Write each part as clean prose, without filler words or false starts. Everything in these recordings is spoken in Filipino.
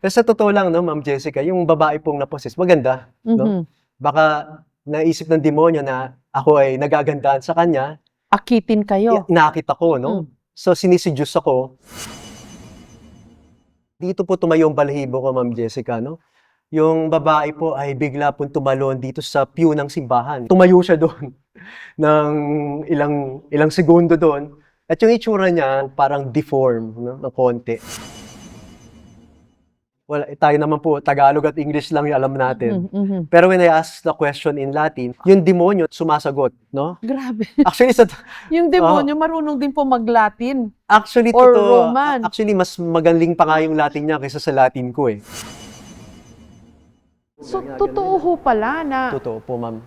Pero sa totoo lang 'no, Ma'am Jessica, yung babae pong na-possess maganda, 'no? Mhm. Baka naisip ng demonyo na ako ay nagagandahan sa kanya, Akitin kayo. inaakit ako 'no? Mm. So sini-seduce ako. Dito po tumayo ang balahibo ko, Ma'am Jessica 'no? Yung babae po ay bigla pong tumalon dito sa pew ng simbahan. Tumayo siya do'n ng ilang ilang segundo do'n at yung itsura niya parang deformed 'no, ng konti. Wala, tayo naman po Tagalog at English lang yung alam natin. Mhm, mhm. Pero when I ask the question in Latin, yung demonyo sumasagot, no? Grabe. Actually sa Yung oo, demonyo marunong din po mag-Latin actually or totoo. Roman. Actually mas magaling pa nga yung Latin niya kaysa sa Latin ko, eh. So, totoo ho pala na Totoo po, ma'am.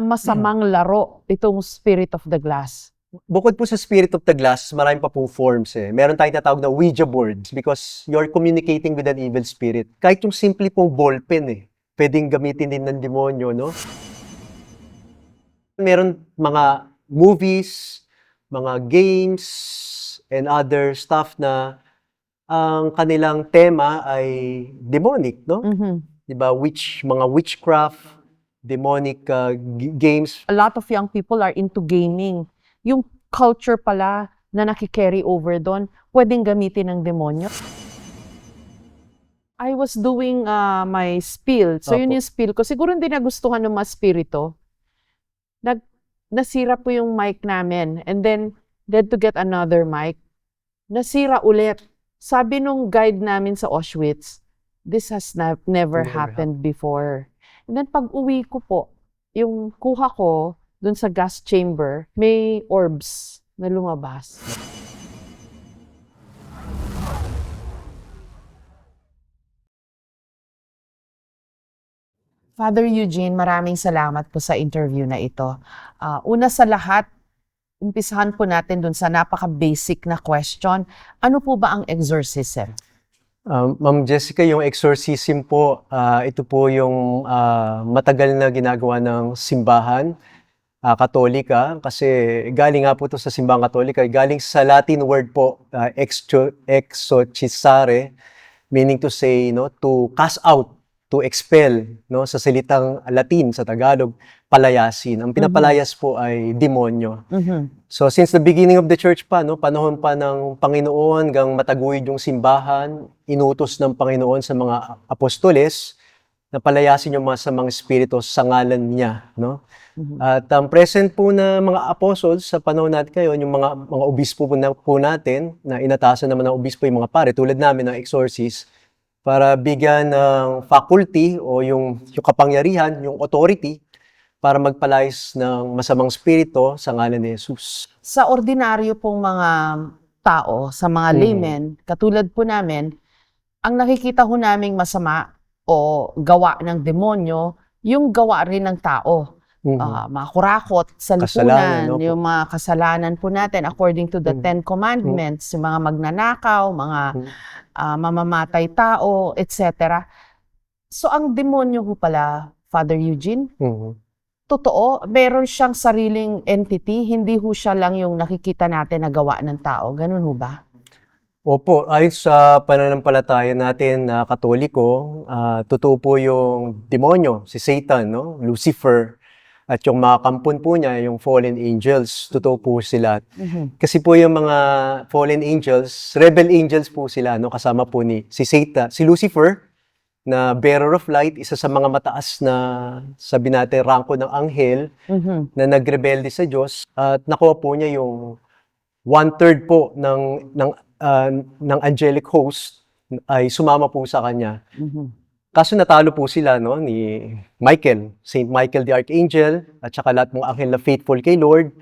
masamang laro itong Spirit of the Glass. Bukod po sa Spirit of the Glass, marami pa pong forms, eh. Meron tayong tinatawag na Ouija boards because you're communicating with an evil spirit. Kahit yung simple pong ballpen, eh, puwedeng gamitin din ng demonyo, no? Meron mga movies, mga games, and other stuff na ang kanilang tema ay demonic, no? Mhm. 'Di ba, mga witchcraft, demonic, games. A lot of young people are into gaming. Yung culture pala na naki-carry over doon, pwedeng gamitin ng demonyo. I was doing my spiel. So, yun Opo. yung spiel ko. Siguro hindi nagustuhan ng mga spirito. Nasira po yung mic namin. And then, they had to get another mic. Nasira ulit. Sabi nung guide namin sa Auschwitz, this has never Never happened before. And then, pag uwi ko po, yung kuha ko dun sa gas chamber, may orbs na lumabas. Father Eugene, maraming salamat po sa interview na ito. Una sa lahat, umpisahan po natin dun sa napaka-basic na question. Ano po ba ang exorcism? Ma'am Jessica, yung exorcism po, ito po yung matagal na ginagawa ng simbahan Katolika kasi galing nga po ito sa simbahang Katolika, galing sa Latin word po, exorcisare, meaning to say, no, to cast out, to expel, no, sa salitang Latin, sa Tagalog, palayasin. Ang pinapalayas po ay demonyo. Mhm. So since the beginning of the church pa, no, panahon pa ng Panginoon hanggang mataguyod yung simbahan, inutos ng Panginoon sa mga apostoles na palayasin yung masamang espiritu sa ngalan niya, no? At ang present po na mga apostles sa panahon natin ngayon, yung mga obispo po natin, na inatasan naman ng obispo yung mga pare, tulad namin ng exorcist, para bigyan ng faculty o yung kapangyarihan, yung authority, para magpalayas ng masamang spirito sa ngalan ni Jesus. Sa ordinaryo pong mga tao, sa mga laymen, katulad po namin, ang nakikita ho naming masama o gawa ng demonyo, yung gawa rin ng tao. Mga kurakot sa Kasalanan, lipunan, opo. yung mga kasalanan po natin according to the Ten Commandments, yung mga magnanakaw, mga mamamatay tao, etc. So ang demonyo ho pala, Father Eugene, totoo, meron siyang sariling entity, hindi ho siya lang yung nakikita natin na gawa ng tao. Ganun ho ba? Opo, ayon sa pananampalataya natin na Katoliko, totoo po yung demonyo, si Satan, no? Lucifer, at yung mga kampon po niya, yung fallen angels, totoo po sila. Kasi po yung mga fallen angels, rebel angels po sila, no? Kasama po si Satan, si Lucifer, na bearer of light, isa sa mga mataas na, sabi natin, rangko ng anghel, na nagrebelde sa Diyos, at nakuha po niya yung 1/3 po ng angelic host ay sumama po sa kanya. Kaso natalo po sila, no, ni Michael, Saint Michael the Archangel, at saka lahat mga anghel na faithful kay Lord.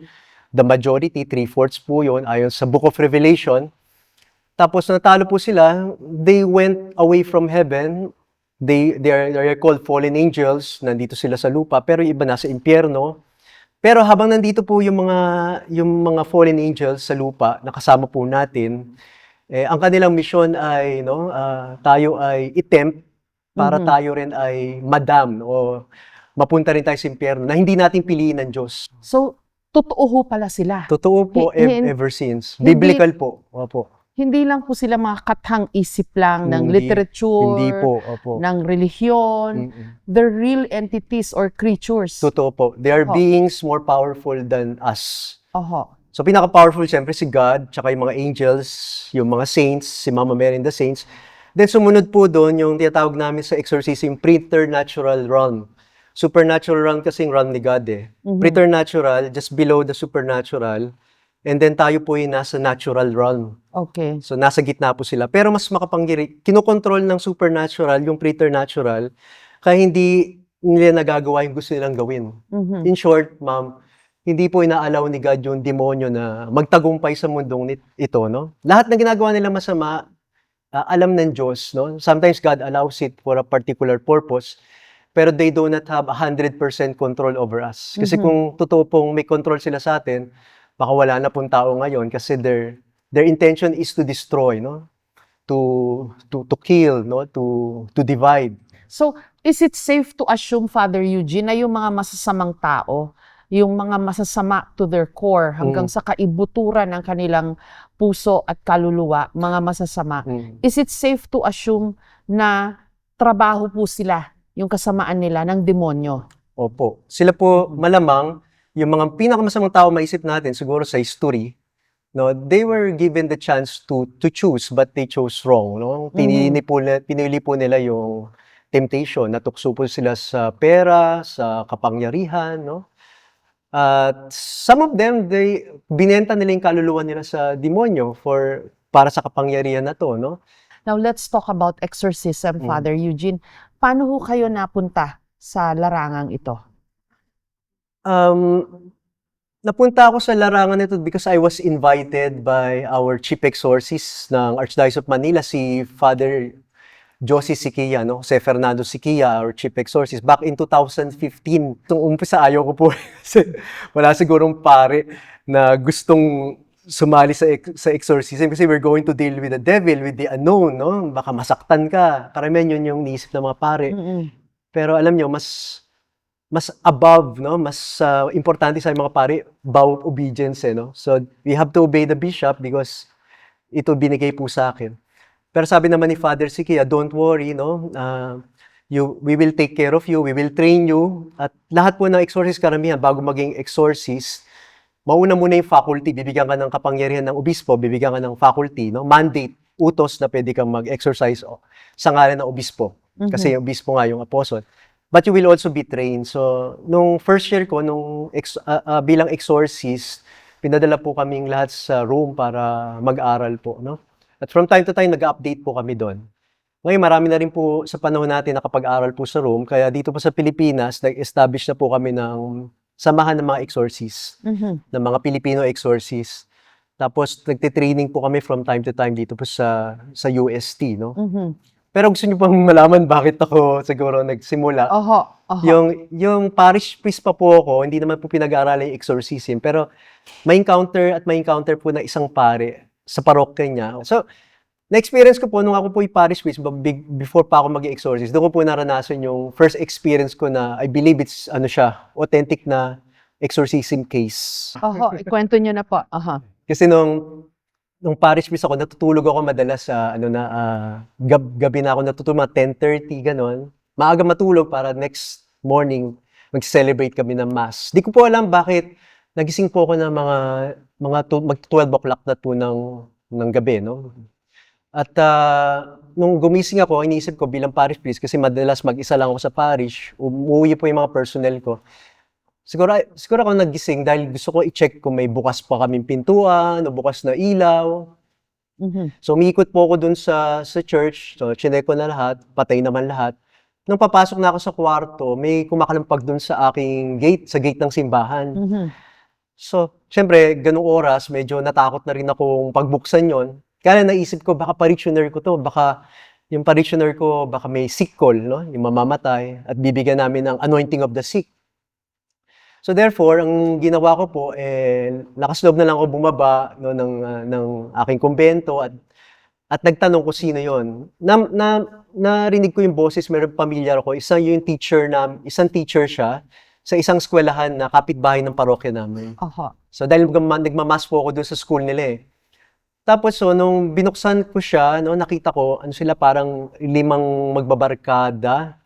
The majority, 3/4 po yun, ayon sa Book of Revelation. Tapos natalo po sila, they went away from heaven. They are called fallen angels, nandito sila sa lupa, pero yung iba nasa impyerno. Pero habang nandito po yung mga fallen angels sa lupa, nakasama po natin, ang kanilang mission ay, no, tayo ay i-tempt para tayo rin ay madam o mapunta rin tayo sa impyerno na hindi natin piliin ng Diyos. So, totoo ho pala sila. Totoo po, ever since. hindi- Biblical po. Opo. hindi lang po sila mga kathang isip lang ng Hindi. literature, Hindi po, opo. ng relihiyon. They're real entities or creatures. Totoo po. They are Oho. beings more powerful than us. Oho. So, pinaka-powerful, siyempre, si God, tsaka yung mga angels, yung mga saints, si Mama Mary and the saints. Then, sumunod po doon yung tinatawag namin sa exorcism, preternatural realm. Supernatural realm kasing realm ni God eh. Preternatural, just below the supernatural. And then, tayo po yung nasa natural realm. Okay. So, nasa gitna po sila. Pero mas makapangyari, kinokontrol ng supernatural, yung preternatural, kaya hindi nila nagagawa yung gusto nilang gawin. In short, ma'am, hindi po inaalaw ni God yung demonyo na magtagumpay sa mundong ito, no? Lahat ng ginagawa nila masama, alam ng Diyos, no? Sometimes God allows it for a particular purpose, pero they do not have 100% control over us. Kasi kung totoo pong may control sila sa atin, baka wala na pong tao ngayon kasi their intention is to destroy, no? To kill, no? To divide. So, is it safe to assume, Father Eugene, na yung mga masasamang tao, yung mga masasama to their core, hanggang sa kaibuturan ng kanilang puso at kaluluwa, mga masasama, is it safe to assume na trabaho po sila, yung kasamaan nila ng demonyo? Opo. Sila po malamang, yung mga pinakamasamang tao maisip natin, siguro sa history, no, they were given the chance to choose, but they chose wrong. No? Pinili po nila yung temptation. Natukso po sila sa pera, sa kapangyarihan. No? At some of them, binenta nila yung kaluluwa nila sa demonyo para sa kapangyarihan na to. No? Now, let's talk about exorcism, Father Eugene. Paano ho kayo napunta sa larangang ito? Napunta ako sa larangan nito because I was invited by our chief exorcist ng Archdiocese of Manila, si Father Josie Siquia, no? Jose Fernando Siquia, our chief exorcist, back in 2015. Nung umpisa, ayaw ko po kasi wala sigurong pare na gustong sumali sa exorcism kasi we're going to deal with the devil, with the unknown, no? Baka masaktan ka. Karamihan yun yung niisip ng mga pare. Pero alam nyo, mas above, no? Mas importante sa mga pare, vow of obedience, no? So, we have to obey the bishop because ito binigay po sa akin. Pero sabi naman ni Father Siquia, don't worry, no? We will take care of you, we will train you. At lahat po ng exorcist karamihan, bago maging exorcist, mauna muna yung faculty, bibigyan ka ng kapangyarihan ng obispo, bibigyan ka ng faculty, no? Mandate, utos na pwede kang mag-exercise sa ngalan ng obispo. Kasi yung obispo nga yung apostle. But you will also be trained. So, nung first year ko, bilang exorcist, pinadala po kaming lahat sa Rome para mag-aral po, no? At from time to time, nag-update po kami doon. Ngayon, marami na rin po sa panahon natin nakapag-aral po sa Rome, kaya dito po sa Pilipinas, nag-establish na po kami ng samahan ng mga exorcists, ng mga Filipino exorcists. Tapos, nagtitraining po kami from time to time dito po sa UST, no? Pero gusto niyo pang malaman bakit ako siguro nagsimula? Yung parish priest pa po ako, hindi naman po pinag-aaralan yung exorcism, pero may encounter po na isang pare sa parokya niya. So, na-experience ko po nung ako po yung parish priest, before pa ako mag-exorcist, doon ko po naranasan yung first experience ko na I believe it's authentic na exorcism case. Ikwento niyo na po. Kasi nung parish priest ako, natutulog ako madalas sa gabi na ako natutulog, mga 10:30, gano'n. Maaga matulog para next morning mag-celebrate kami ng mass. Di ko po alam bakit nagising po ako ng mga 12 o'clock na po ng gabi, no? At nung gumising ako, iniisip ko bilang parish priest, kasi madalas mag-isa lang ako sa parish, umuwi po yung mga personnel ko. Siguro ako nagising dahil gusto ko i-check kung may bukas pa kaming pintuan o bukas na ilaw. So, umiikot po ako dun sa church. So, chinek ko na lahat. Patay naman lahat. Nung papasok na ako sa kwarto, may kumakalampag dun sa aking gate, sa gate ng simbahan. So, syempre, ganung oras, medyo natakot na rin akong pagbuksan yon. Kaya naisip ko, baka parishioner ko to. Baka yung parishioner ko, baka may sick call, no? Yung mamamatay. At bibigyan namin ng anointing of the sick. So therefore, ang ginawa ko po, nakasloob na lang ako bumaba, no, ng aking kumbento at nagtanong ko sino yon. Narinig ko yung boses, meron pamilyar ko, isang teacher siya sa isang eskwelahan na kapitbahay ng parokya namin. So dahil nagmamas po ako doon sa school nila Tapos so, nung binuksan ko siya, no, nakita ko, ano sila, parang 5 magbabarkada,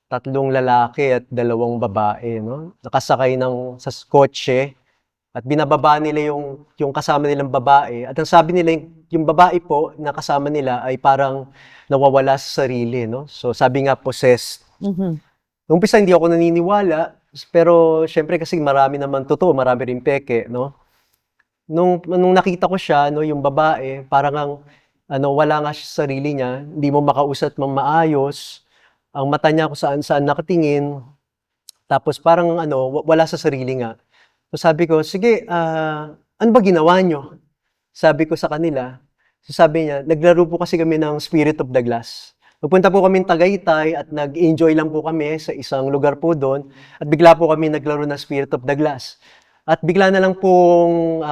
3 lalaki at 2 babae, no? Nakasakay sa kotse at binababa nila yung kasama nilang babae. At ang sabi nila, yung babae po na kasama nila ay parang nawawala sa sarili, no? So sabi nga, possessed. Mhm. Nung umpisa hindi ako naniniwala, pero syempre kasi marami naman totoo, marami rin peke, no? Nung nakita ko siya, no, yung babae, parang wala nga siya sa sarili niya, hindi mo makausap ng maayos, ang mata niya kung saan-saan nakatingin, tapos parang wala sa sarili nga. So sabi ko, sige, ano ba ginawa niyo? Sabi ko sa kanila, so sabi niya, naglaro po kasi kami ng Spirit of the Glass. Nagpunta po kami Tagaytay at nag-enjoy lang po kami sa isang lugar po doon at bigla po kami naglaro ng Spirit of the Glass. At bigla na lang pong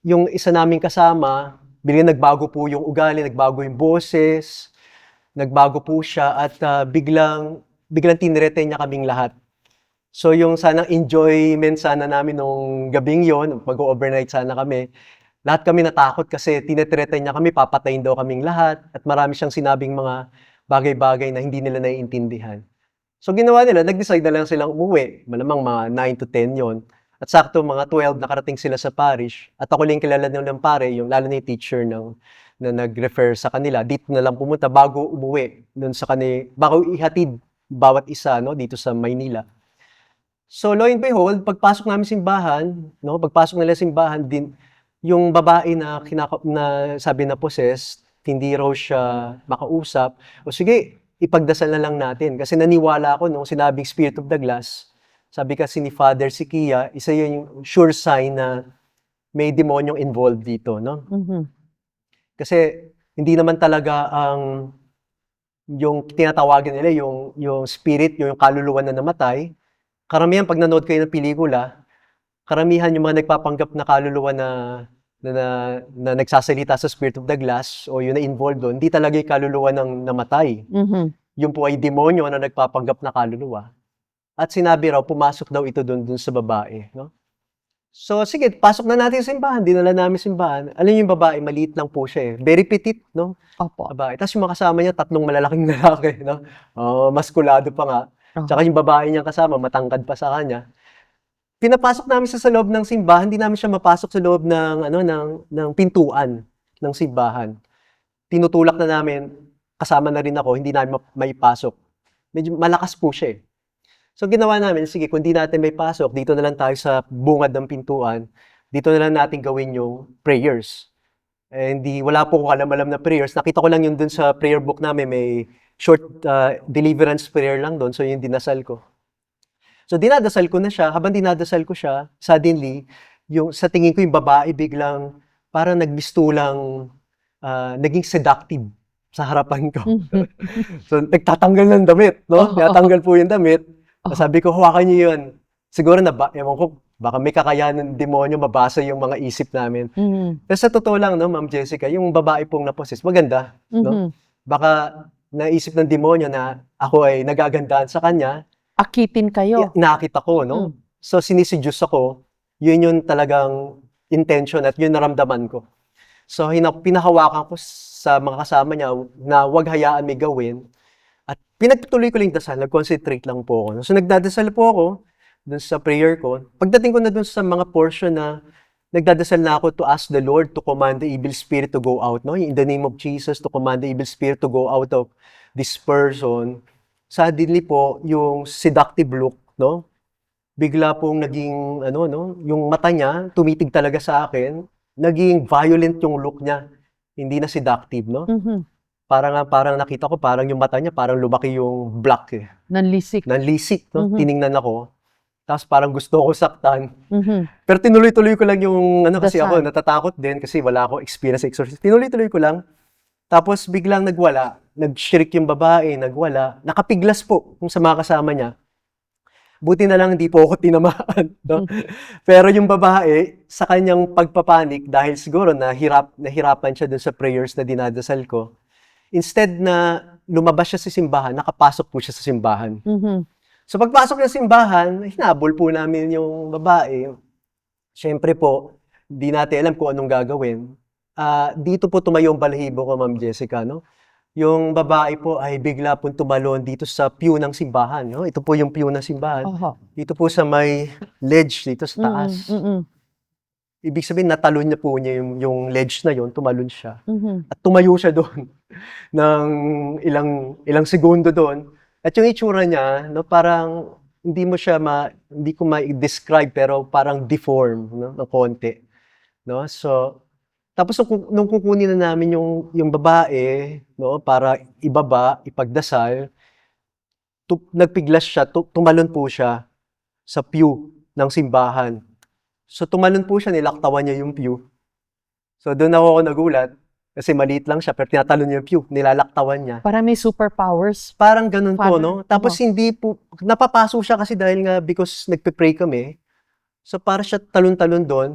yung isa naming kasama, biglang nagbago po yung ugali, nagbago yung boses, nagbago po siya at biglang tinreten niya kaming lahat. So yung sanang enjoyment sana namin nung gabing yon, mag-overnight sana kami, lahat kami natakot kasi tinreten niya kami, papatayin daw kaming lahat at marami siyang sinabing mga bagay-bagay na hindi nila naiintindihan. So ginawa nila, nag-decide na lang silang umuwi. Malamang mga 9 to 10 yon. At sakto mga 12 nakarating sila sa parish. At ako lang kilala ng pare, yung lalo na yung teacher na nag-refer sa kanila. Dito na lang pumunta bago umuwi. Bago ihatid bawat isa, no, dito sa Maynila. So lo and behold, pagpasok namin simbahan, no, pagpasok nila simbahan din, yung babae na sabi na possessed, hindi raw siya makausap. O sige, ipagdasal na lang natin. Kasi naniwala ako nung sinabing Spirit of the Glass, sabi kasi ni Father Sikia, isa yun yung sure sign na may demonyong involved dito, no? Mhm. Kasi hindi naman talaga yung tinatawagan nila, yung spirit, yung kaluluwa na namatay. Karamihan, pag nanood kayo ng pelikula, karamihan yung mga nagpapanggap na kaluluwa na nagsasalita sa Spirit of the Glass o yung na-involved doon, hindi talaga yung kaluluwa ng namatay. Mhm. Yung po ay demonyo na nagpapanggap na kaluluwa. At sinabi raw, pumasok daw ito doon sa babae. No? So, sige, pasok na natin sa simbahan. Dinala namin simbahan. Alam niyo yung babae, maliit lang po siya eh. Very petite, no? Opo. Babae. Tapos yung mga kasama niya, 3 malalaking lalaki, no? Maskulado pa nga. Tsaka yung babae niyang kasama, matangkad pa sa kanya. Pinapasok namin sa loob ng simbahan, hindi namin siya mapasok sa loob ng pintuan ng simbahan. Tinutulak na namin, kasama na rin ako, hindi namin maipasok. Medyo malakas po siya eh. So ginawa namin, sige, kung di natin may pasok, dito na lang tayo sa bungad ng pintuan, dito na lang natin gawin yung prayers. Eh, wala po ko alam na prayers. Nakita ko lang yun dun sa prayer book namin, may short deliverance prayer lang dun, so yung dinasal ko. So dinadasal ko na siya, habang dinadasal ko siya, suddenly, sa tingin ko yung babae biglang parang nagmistulang naging seductive sa harapan ko. So nagtatanggal ng damit, no? Natanggal po yung damit. Sabi ko, hawakan niyo yun. Siguro ewan ko, baka may kakayanan ng demonyo mabasa yung mga isip namin. Mhm. Pero sa totoo lang, no, Ma'am Jessica, yung babae pong na-possess, maganda. No? Mhm. Baka naisip ng demonyo na ako ay nagagandahan sa kanya, Akitin kayo. nakita ko, no? So, sinisidyos ako, yun yung talagang intention at yun naramdaman ko. So, pinahawakan ko sa mga kasama niya na huwag hayaan may gawin. At pinagtuloy ko lang dasal, nag-concentrate lang po ako. So, nagdadasal po ako dun sa prayer ko. Pagdating ko na dun sa mga portion na nagdadasal na ako to ask the Lord to command the evil spirit to go out, no? In the name of Jesus, to command the evil spirit to go out of this person. Suddenly po, yung seductive look, no? Bigla pong naging, yung mata niya, tumitig talaga sa akin. Naging violent yung look niya. Hindi na seductive, no? Mhm. Parang nakita ko, parang yung mata niya, parang lumaki yung black eh. Nanlisik. Nanlisik, no? Mhm. Tiningnan ako. Tapos parang gusto ko saktan. Mhm. Pero tinuloy-tuloy ko lang yung, kasi Dasal. ako, natatakot din kasi wala akong experience sa exorcism. Tinuloy-tuloy ko lang. Tapos biglang nagwala. Nag-shriek yung babae, nagwala. Nakapiglas po kung sa mga kasama niya. Buti na lang hindi po ako tinamaan. No? Pero yung babae, sa kanyang pagpapanik, dahil siguro nahirapan siya dun sa prayers na dinadasal ko, instead na lumabas siya sa simbahan, nakapasok po siya sa simbahan. Mhm. So pagpasok ng simbahan, hinabol po namin yung babae. Siyempre po, di natin alam kung anong gagawin. dito po tumayo ang balahibo ko, Ma'am Jessica, no? Yung babae po ay bigla pong tumalon dito sa pew ng simbahan, no? Ito po yung pew ng simbahan. Oho. Dito po sa may ledge dito sa taas. Ibig sabihin, natalon niya po niya yung ledge na yon, tumalon siya. At tumayo siya doon ng ilang segundo doon. At yung itsura niya, no, parang hindi ko ma-describe, pero parang deform, no, ng konti. No? So, tapos nung kukunin na namin yung babae, no, para ipagdasal, nagpiglas siya, tumalon po siya sa pew ng simbahan. So tumalon po siya, nilaktawan niya yung pew. So doon ako nagulat, kasi maliit lang siya, pero tinatalon niya yung pew, nilalaktawan niya. Para may superpowers. Parang ganun po, Father, no? Tapos hindi po, napapaso siya kasi dahil nga because nagpe-pray kami. So para siya talon-talon doon,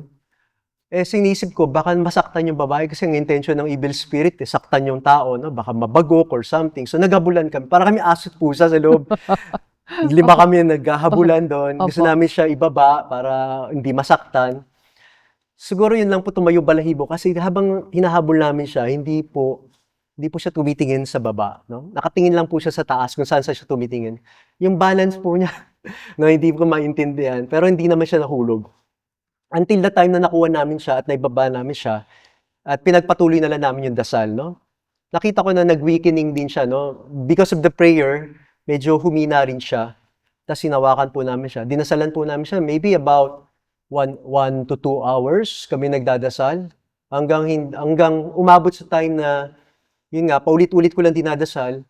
sinisip ko, baka masaktan yung babae kasi ang intention ng evil spirit, saktan yung tao, no? Baka mabagok or something. So naghabulan kami. Para kami aso't pusa sa loob. 5 kami naghahabulan doon. Gusto namin siya ibaba para hindi masaktan. Siguro yun lang po tumayo balahibo kasi habang hinahabol namin siya, hindi po siya tumitingin sa baba, no? Nakatingin lang po siya sa taas kung saan siya tumitingin. Yung balance po niya, no, hindi ko maintindihan, pero hindi naman siya nahulog. Until the time na nakuha namin siya at naibaba namin siya at pinagpatuloy na lang namin yung dasal, no? Nakita ko na nag-weakening din siya, no? Because of the prayer, medyo humina rin siya. Tapos hinawakan po namin siya. Dinasalan po namin siya, maybe about 1 to 2 hours kami nagdadasal. Hanggang umabot sa time na, yun nga, paulit-ulit ko lang dinadasal.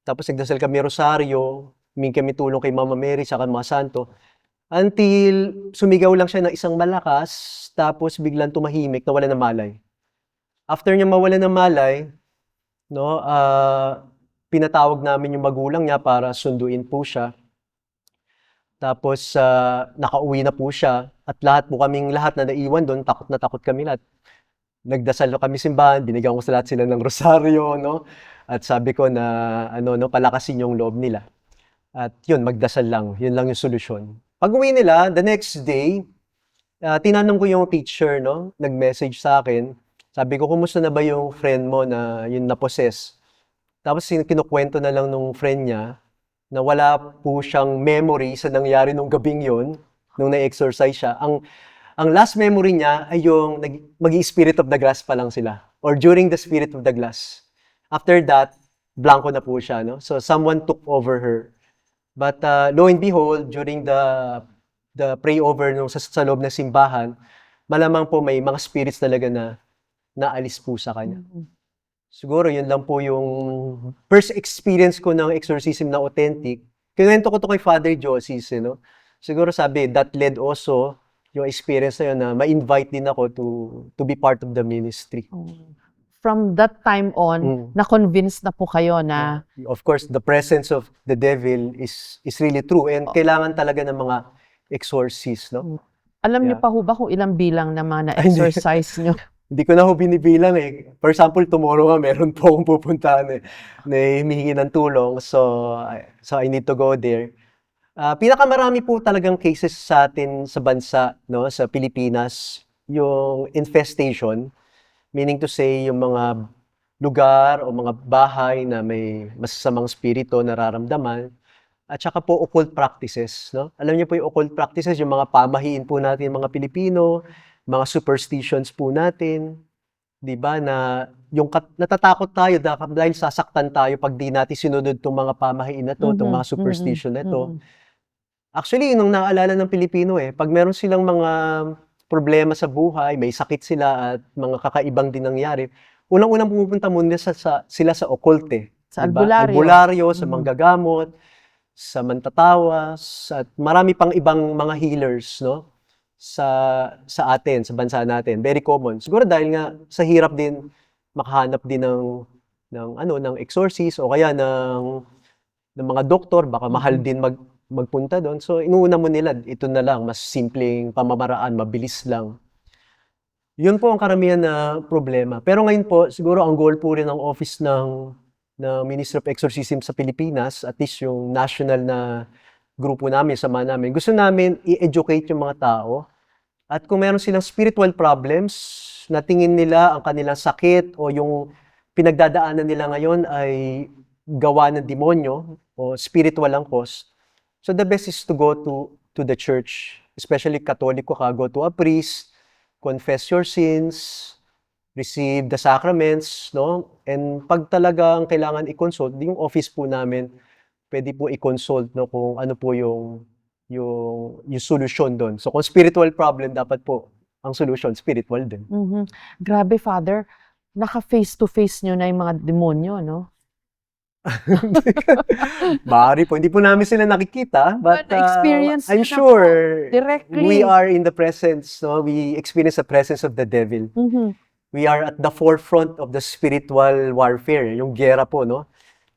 Tapos nagdasal kami rosaryo, humingi kami tulong kay Mama Mary sa mga santo. Until sumigaw lang siya ng isang malakas, tapos biglang tumahimik, nawala ng malay. After niya mawala ng malay, no, pinatawag namin yung magulang niya para sunduin po siya. Tapos nakauwi na po siya at lahat na naiwan doon, takot na takot kami lahat. Nagdasal kami simbahan, binigyan ko sa lahat sila ng rosaryo, no? At sabi ko na palakasin yung loob nila. At yun, magdasal lang. Yun lang yung solusyon. Pag-uwi nila, the next day, tinanong ko yung teacher, no? Nag-message sa akin. Sabi ko, kumusta na ba yung friend mo na yun na-possess? Tapos kinukwento na lang nung friend niya na wala po siyang memory sa nangyari nung gabing yun, nung na-exorcise siya. Ang last memory niya ay yung mag-i-spirit of the glass pa lang sila. Or during the spirit of the glass. After that, blanco na po siya, no? So someone took over her. But lo and behold, during the pray over nung sa loob ng simbahan, malamang po may mga spirits talaga na naalis po sa kanya. Siguro yun lang po yung first experience ko ng exorcism na authentic. Kinuwento ko to kay Father Josis, no? Siguro sabi, that led also yung experience na yun na ma-invite din ako to be part of the ministry. From that time on, na-convince na po kayo na Of course, the presence of the devil is really true and kailangan talaga ng mga exorcist, no? alam niyo pa ho ba kung ilang bilang na mga na-exercise niyo? Hindi ko na ho binibilang eh. For example, tomorrow nga meron po akong pupuntahan na humihingi ng tulong. So I need to go there. Pinakamarami po talagang cases sa atin sa bansa, no, sa Pilipinas, yung infestation. Meaning to say, yung mga lugar o mga bahay na may masasamang spirito nararamdaman. At saka po occult practices, no? Alam niyo po yung occult practices, yung mga pamahiin po natin mga Pilipino, mga superstitions po natin, 'di ba? Na yung natatakot tayo dahil sasaktan tayo pag di natin sinunod tong mga pamahiin na to, tong mga superstition na to. Actually, yun ang naalala ng Pilipino eh. Pag meron silang mga problema sa buhay, may sakit sila at mga kakaibang din nangyari, unang-unang pumupunta muna sila sa occult eh. Sa Diba? albularyo. Albularyo, sa manggagamot, sa mantatawas, at marami pang ibang mga healers, no? Sa atin, sa bansa natin. Very common. Siguro dahil nga sa hirap din makahanap din ng exorcist o kaya ng mga doktor, baka mahal din magpunta doon. So inuuna mo nila, ito na lang, mas simpleng pamamaraan, mabilis lang. Yun po ang karamihan na problema. Pero ngayon po, siguro ang goal po rin ng office ng Ministry of Exorcism sa Pilipinas, at least yung national na grupo namin, sama namin, gusto namin i-educate yung mga tao At kung meron silang spiritual problems, na tingin nila ang kanilang sakit o yung pinagdadaanan nila ngayon ay gawa ng demonyo o spiritual ang cause, so the best is to go to the church, especially Katoliko ka, go to a priest, confess your sins, receive the sacraments, no? And pag talagang kailangan i-consult, yung office po namin, pwede po i-consult, no, kung ano po yung solution doon. So kung spiritual problem, dapat po ang solution spiritual din. Mhm. Grabe, Father. Naka-face-to-face nyo na yung mga demonyo, no? Maaari po, hindi po namin sila nakikita, but Na-experience I'm nyo na sure directly. we are in the presence, no? We experience the presence of the devil. Mhm. We are at the forefront of the spiritual warfare, yung gera po, no?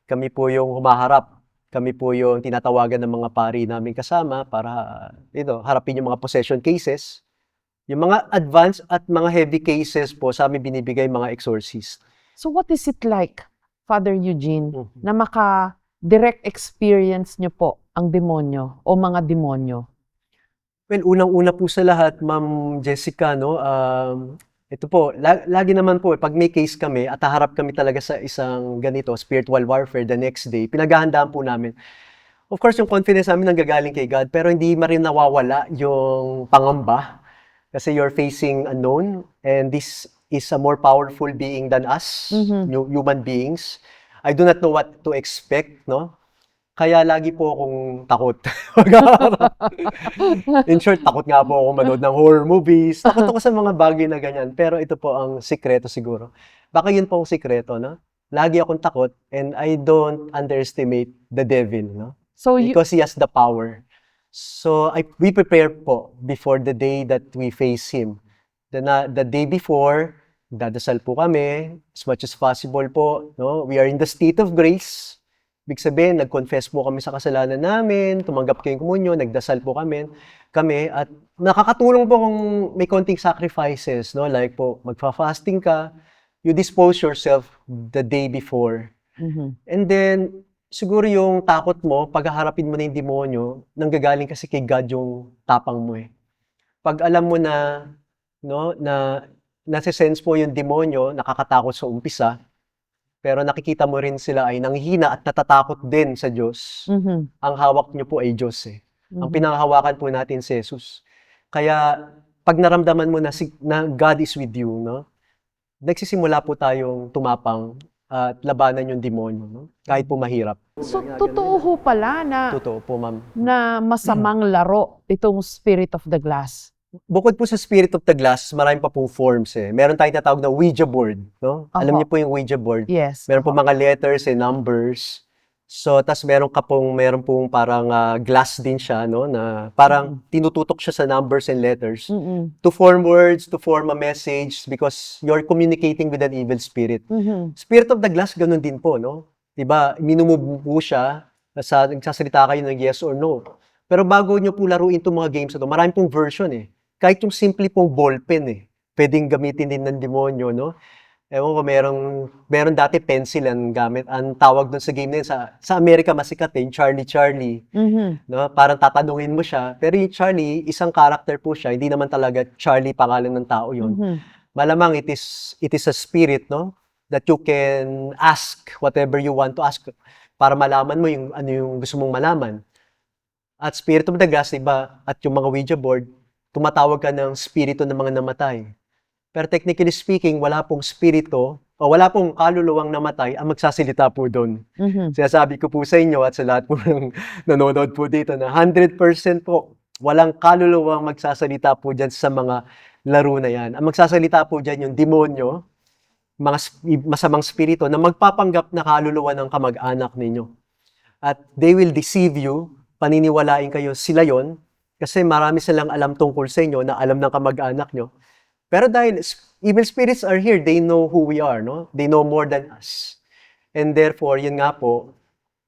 Kami po yung humaharap. Kami po yung tinatawagan ng mga pari namin kasama para harapin yung mga possession cases. Yung mga advanced at mga heavy cases po, sa amin binibigay mga exorcist. So what is it like, Father Eugene, Mhm. na maka-direct experience nyo po ang demonyo o mga demonyo? Well, unang-una po sa lahat, Ma'am Jessica, no, ito po, lagi naman po, pag may case kami at haharap kami talaga sa isang ganito, spiritual warfare the next day, pinaghahandaan po namin. Of course, yung confidence namin nanggagaling kay God, pero hindi ma rin nawawala yung pangamba. Kasi you're facing unknown, and this is a more powerful being than us, human beings. I do not know what to expect, no? Kaya lagi po akong takot. In short, takot nga po ako manood ng horror movies. Takot ako sa mga bagay na ganyan. Pero ito po ang sikreto siguro. Baka yun po ang sikreto, no? Lagi akong takot, and I don't underestimate the devil, no? So you, Because he has the power. So we prepare po before the day that we face him. The day before, dadasal po kami as much as possible po, no? We are in the state of grace. Ibig sabihin, nag-confess po kami sa kasalanan namin, tumanggap kayong komunyon, nagdasal po kami, at nakakatulong po kung may konting sacrifices, no? Like po, magfa-fasting ka, you dispose yourself the day before. Mhm. And then, siguro yung takot mo, pag haharapin mo na yung demonyo, nanggagaling kasi kay God yung tapang mo eh. Pag alam mo na, no, na nasa-sense po yung demonyo, nakakatakot sa umpisa, pero nakikita mo rin sila ay nanghihina at natatakot din sa Diyos. Mhm. Ang hawak nyo po ay Diyos eh. Ang Mhm. pinanghahawakan po natin si Jesus. Kaya, pag naramdaman mo na God is with you, no, nagsisimula po tayong tumapang at labanan yung demonyo, no? Kahit po mahirap. So totoo ho pala Totoo po, ma'am. na masamang laro itong Spirit of the Glass. Bukod po sa Spirit of the Glass, marami pa pong forms eh. Meron tayong tinatawag na Ouija board, no? Alam Oho. niyo po yung Ouija board. Yes. Meron po mga letters and numbers. So, tas meron pong parang glass din siya, no? Na parang tinututok siya sa numbers and letters Mm-mm. to form words, to form a message because you're communicating with an evil spirit. Mhm. Spirit of the Glass, ganun din po, no? Diba, minumove po siya, nagsasalita kayo ng yes or no. Pero bago nyo po laruin itong mga games na to, marami pong version eh. Kahit yung simple pong ballpen eh, pwedeng gamitin din ng demonyo, no? Ewan ko, meron dati pencil ang gamit. Ang tawag doon sa game na yun, sa Amerika masikat eh, yung Charlie. Mhm. No? Parang tatanungin mo siya. Pero yung Charlie, isang character po siya, hindi naman talaga Charlie pangalan ng tao yun. Mhm. Malamang it is a spirit, no? That you can ask whatever you want to ask para malaman mo yung ano yung gusto mong malaman. At Spirit of the Glass, iba, at yung mga Ouija board, tumatawag ka ng spirito ng mga namatay. Pero technically speaking, wala pong spirito o wala pong kaluluwang namatay ang magsasalita po doon. Mhm. Sinasabi ko po sa inyo at sa lahat po ng nanonood po dito na 100% po walang kaluluwang magsasalita po dyan sa mga laro na yan. Ang magsasalita po dyan yung demonyo, mga masamang spirito na magpapanggap na kaluluwa ng kamag-anak ninyo. At they will deceive you, paniniwalain kayo sila yon kasi marami silang alam tungkol sa inyo na alam ng kamag-anak nyo. Pero dahil evil spirits are here, they know who we are, no? They know more than us. And therefore, yun nga po,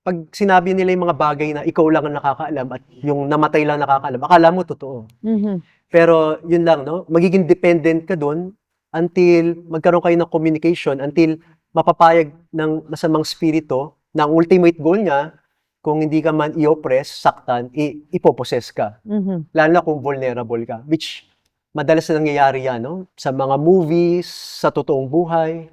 pag sinabi nila yung mga bagay na ikaw lang ang nakakaalam at yung namatay lang nakakaalam, akala mo totoo. Mhm. Pero yun lang, no? Magiging dependent ka dun until magkaroon kayo ng communication, until mapapayag ng masamang spirito na ang ultimate goal niya, kung hindi ka man i-oppress, saktan, ipopossess ka. Mhm. Lalo na kung vulnerable ka, which madalas na nangyayari yan, no? Sa mga movies, sa totoong buhay,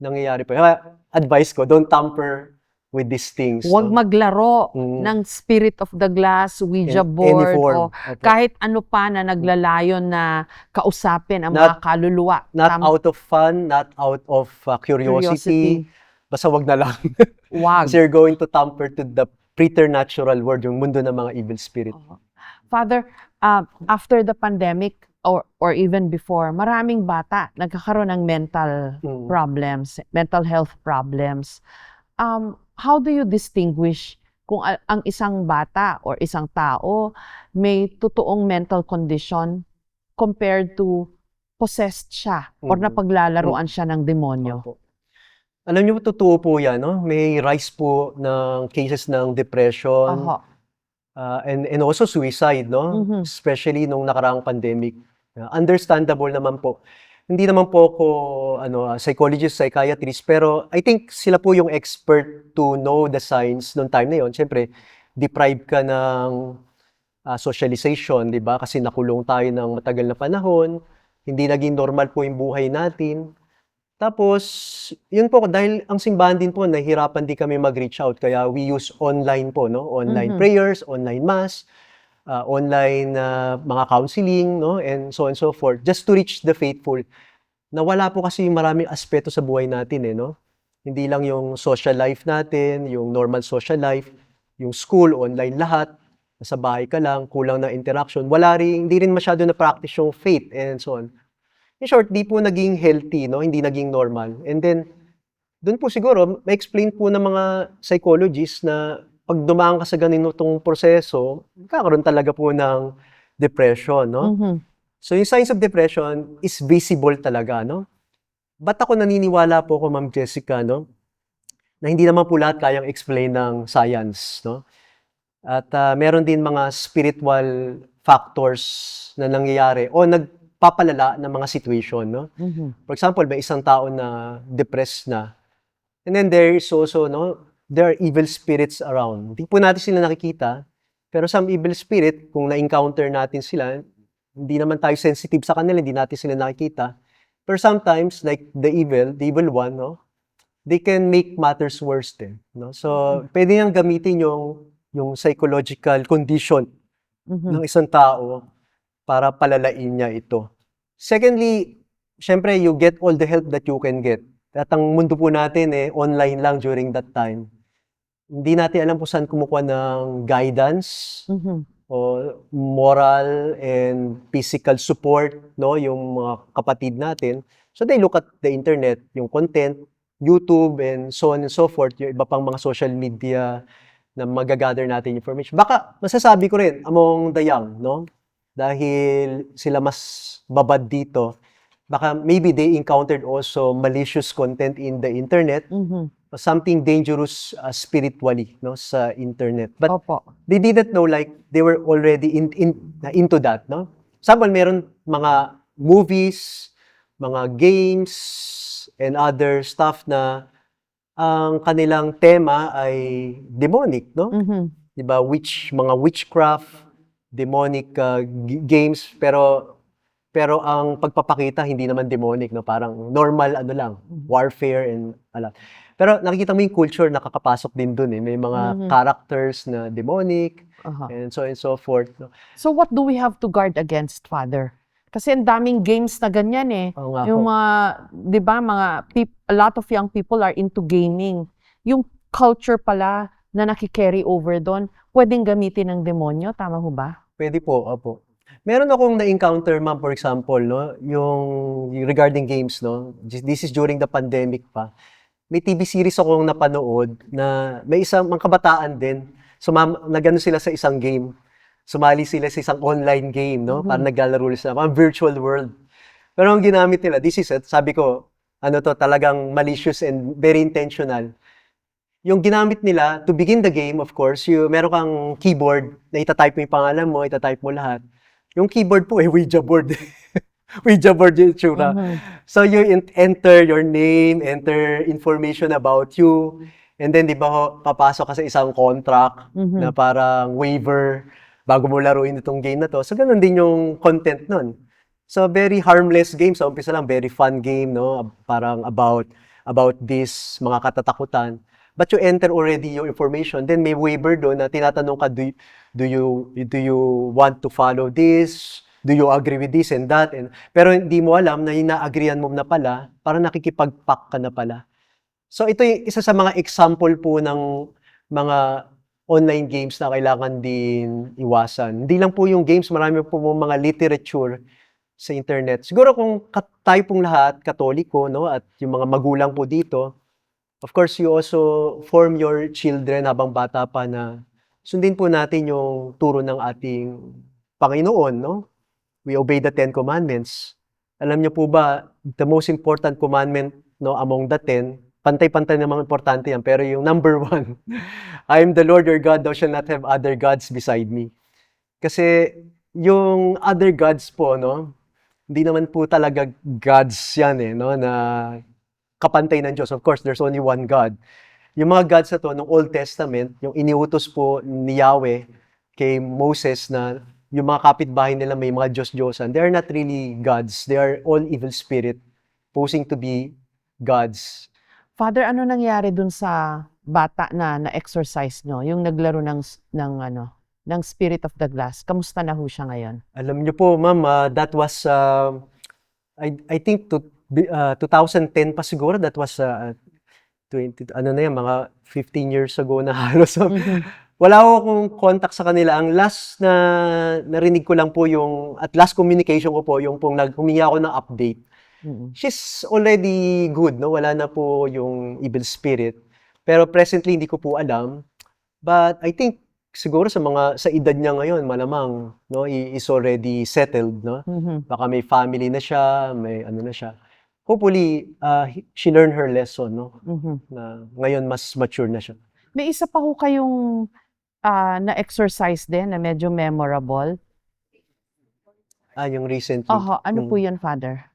nangyayari pa. Kaya advice ko, don't tamper with these things. Huwag no? maglaro Mm. ng Spirit of the Glass, Ouija In any board, form. o Opo. kahit ano pa na naglalayon na kausapin ang Not- mga kaluluwa. Not Tam- out of fun, not out of curiosity. Basta wag na lang. Wag. Kasi you're going to tamper to the preternatural world, yung mundo ng mga evil spirit. Father, after the pandemic or even before, maraming bata nagkakaroon ng mental problems, mental health problems. How do you distinguish kung ang isang bata or isang tao may totoong mental condition compared to possessed siya or napaglalaruan siya ng demonyo? Opo. Alam niyo, totoo po yan, no? May rise po ng cases ng depression, Aha. and also suicide, no? Especially nung nakaraang pandemic. Understandable naman po. Hindi naman po ako psychologist, psychiatrist, pero I think sila po yung expert to know the signs nung time na yon. Siyempre, deprived ka ng socialization, di ba? Kasi nakulong tayo ng matagal na panahon, hindi naging normal po yung buhay natin. Tapos, yun po, dahil ang simbahan din po, nahihirapan din kami mag-reach out. Kaya we use online po, no? Online prayers, online mass, online mga counseling, no? And so on and so forth. Just to reach the faithful. Nawala po kasi yung maraming aspeto sa buhay natin, no? Hindi lang yung social life natin, yung normal social life, yung school, online lahat. Nasa bahay ka lang, kulang na interaction. Hindi rin masyado na-practice yung faith and so on. In short, di po naging healthy, no? Hindi naging normal. And then, doon po siguro, ma-explain po ng mga psychologists na pag dumaan ka sa ganitong proseso, kakaroon talaga po ng depression, no? So, yung signs of depression is visible talaga, no? Ba't ako naniniwala po ko, Ma'am Jessica, no? Na hindi naman po lahat kayang explain ng science, no? At meron din mga spiritual factors na nangyayari o nagpapalala ng mga situation, no? For example, may isang tao na depressed na. And then there is also, no, there are evil spirits around. Hindi po natin sila nakikita, pero some evil spirit, kung na-encounter natin sila, hindi naman tayo sensitive sa kanila, hindi natin sila nakikita. Pero sometimes, like the evil one, no, they can make matters worse din, no? So, pwede niyang gamitin yung psychological condition ng isang tao para palalain niya ito. Secondly, syempre, you get all the help that you can get. At ang mundo po natin, online lang during that time. Hindi natin alam kung saan kumukuha ng guidance o moral and physical support, no, yung mga kapatid natin. So they look at the internet, yung content, YouTube, and so on and so forth, yung iba pang mga social media na magagather natin information. Baka masasabi ko rin among the young, no? Dahil sila mas babad dito. Baka maybe they encountered also malicious content in the internet, something dangerous spiritually, no, sa internet. But Opo. they didn't know, like they were already into that, no? Example, meron mga movies, mga games, and other stuff na ang kanilang tema ay demonic, no? Diba? Mga witchcraft, demonic games, pero ang pagpapakita hindi naman demonic, no? Parang normal lang, warfare and ala. Pero nakikita mo yung culture nakakapasok din dun, may mga characters na demonic and so on and so forth, no? So what do we have to guard against, Father? Kasi ang daming games na ganyan Oo nga Yung po. mga, di ba, a lot of young people are into gaming. Yung culture pala na nakikerry over doon, pwedeng gamitin ng demonyo, tama ho ba? Pwede po, opo. Meron akong na-encounter, ma'am, for example, no, yung regarding games, no. This is during the pandemic pa. May TV series akong napanood na may isang mga kabataan din. Nagano sila sa isang game. Sumali sila sa isang online game, no? Parang naglalaro sila, mga virtual world. Pero ang ginamit nila, this is it, sabi ko, talagang malicious and very intentional. Yung ginamit nila, to begin the game, of course, meron kang keyboard na itatype mo yung pangalan mo, itatype mo lahat. Yung keyboard po, Ouija board. Ouija board yung itsura. So you enter your name, enter information about you, and then di ba papasok ka sa isang contract na parang waiver bago mo laruin itong game na to. So ganun din yung content nun. So, very harmless game. Sa umpisa lang, very fun game, no? Parang about this, mga katatakutan. But you enter already yung information. Then may waiver doon na tinatanong ka, do you want to follow this? Do you agree with this and that? Pero hindi mo alam na ina-agreean mo na pala, parang nakikipag-pack ka na pala. So ito yung isa sa mga example po ng mga online games na kailangan din iwasan. Hindi lang po yung games, marami po mga literature sa internet. Siguro kung tayo pong lahat, Katoliko, no, at yung mga magulang po dito, of course, you also form your children habang bata pa na sundin po natin yung turo ng ating Panginoon, no? We obey the 10 Commandments. Alam niyo po ba, the most important commandment, no, among the 10, pantay-pantay namang importante yan, pero yung number 1, I am the Lord your God, thou shalt not have other gods beside me. Kasi yung other gods po, no, hindi naman po talaga gods yan no, na kapantay ng Diyos. Of course, there's only one God. Yung mga gods na to, nung Old Testament, yung iniutos po ni Yahweh kay Moses na yung mga kapitbahay nila may mga Diyos-Diyosan, they are not really gods. They are all evil spirit, posing to be gods. Father, ano nangyari dun sa bata na na-exercise nyo? Yung naglaro ng Spirit of the Glass. Kamusta na ho siya ngayon? Alam niyo po, ma'am, that was, I think, 2010 pa siguro. That was, 20, ano na yan, mga 15 years ago na halos. So, wala akong contact sa kanila. Ang last na narinig ko lang po yung, at last communication ko po, yung pong humingi ako ng update. She's already good, no? Wala na po yung evil spirit. Pero presently, hindi ko po alam. But I think, siguro sa edad niya ngayon, malamang, no? He is already settled, no? Baka may family na siya, may ano na siya. Hopefully, she learned her lesson, no? Na ngayon, mas mature na siya. May isa pa ho kayong na-exercise din na medyo memorable. Yung recently. Ano po yan, Father?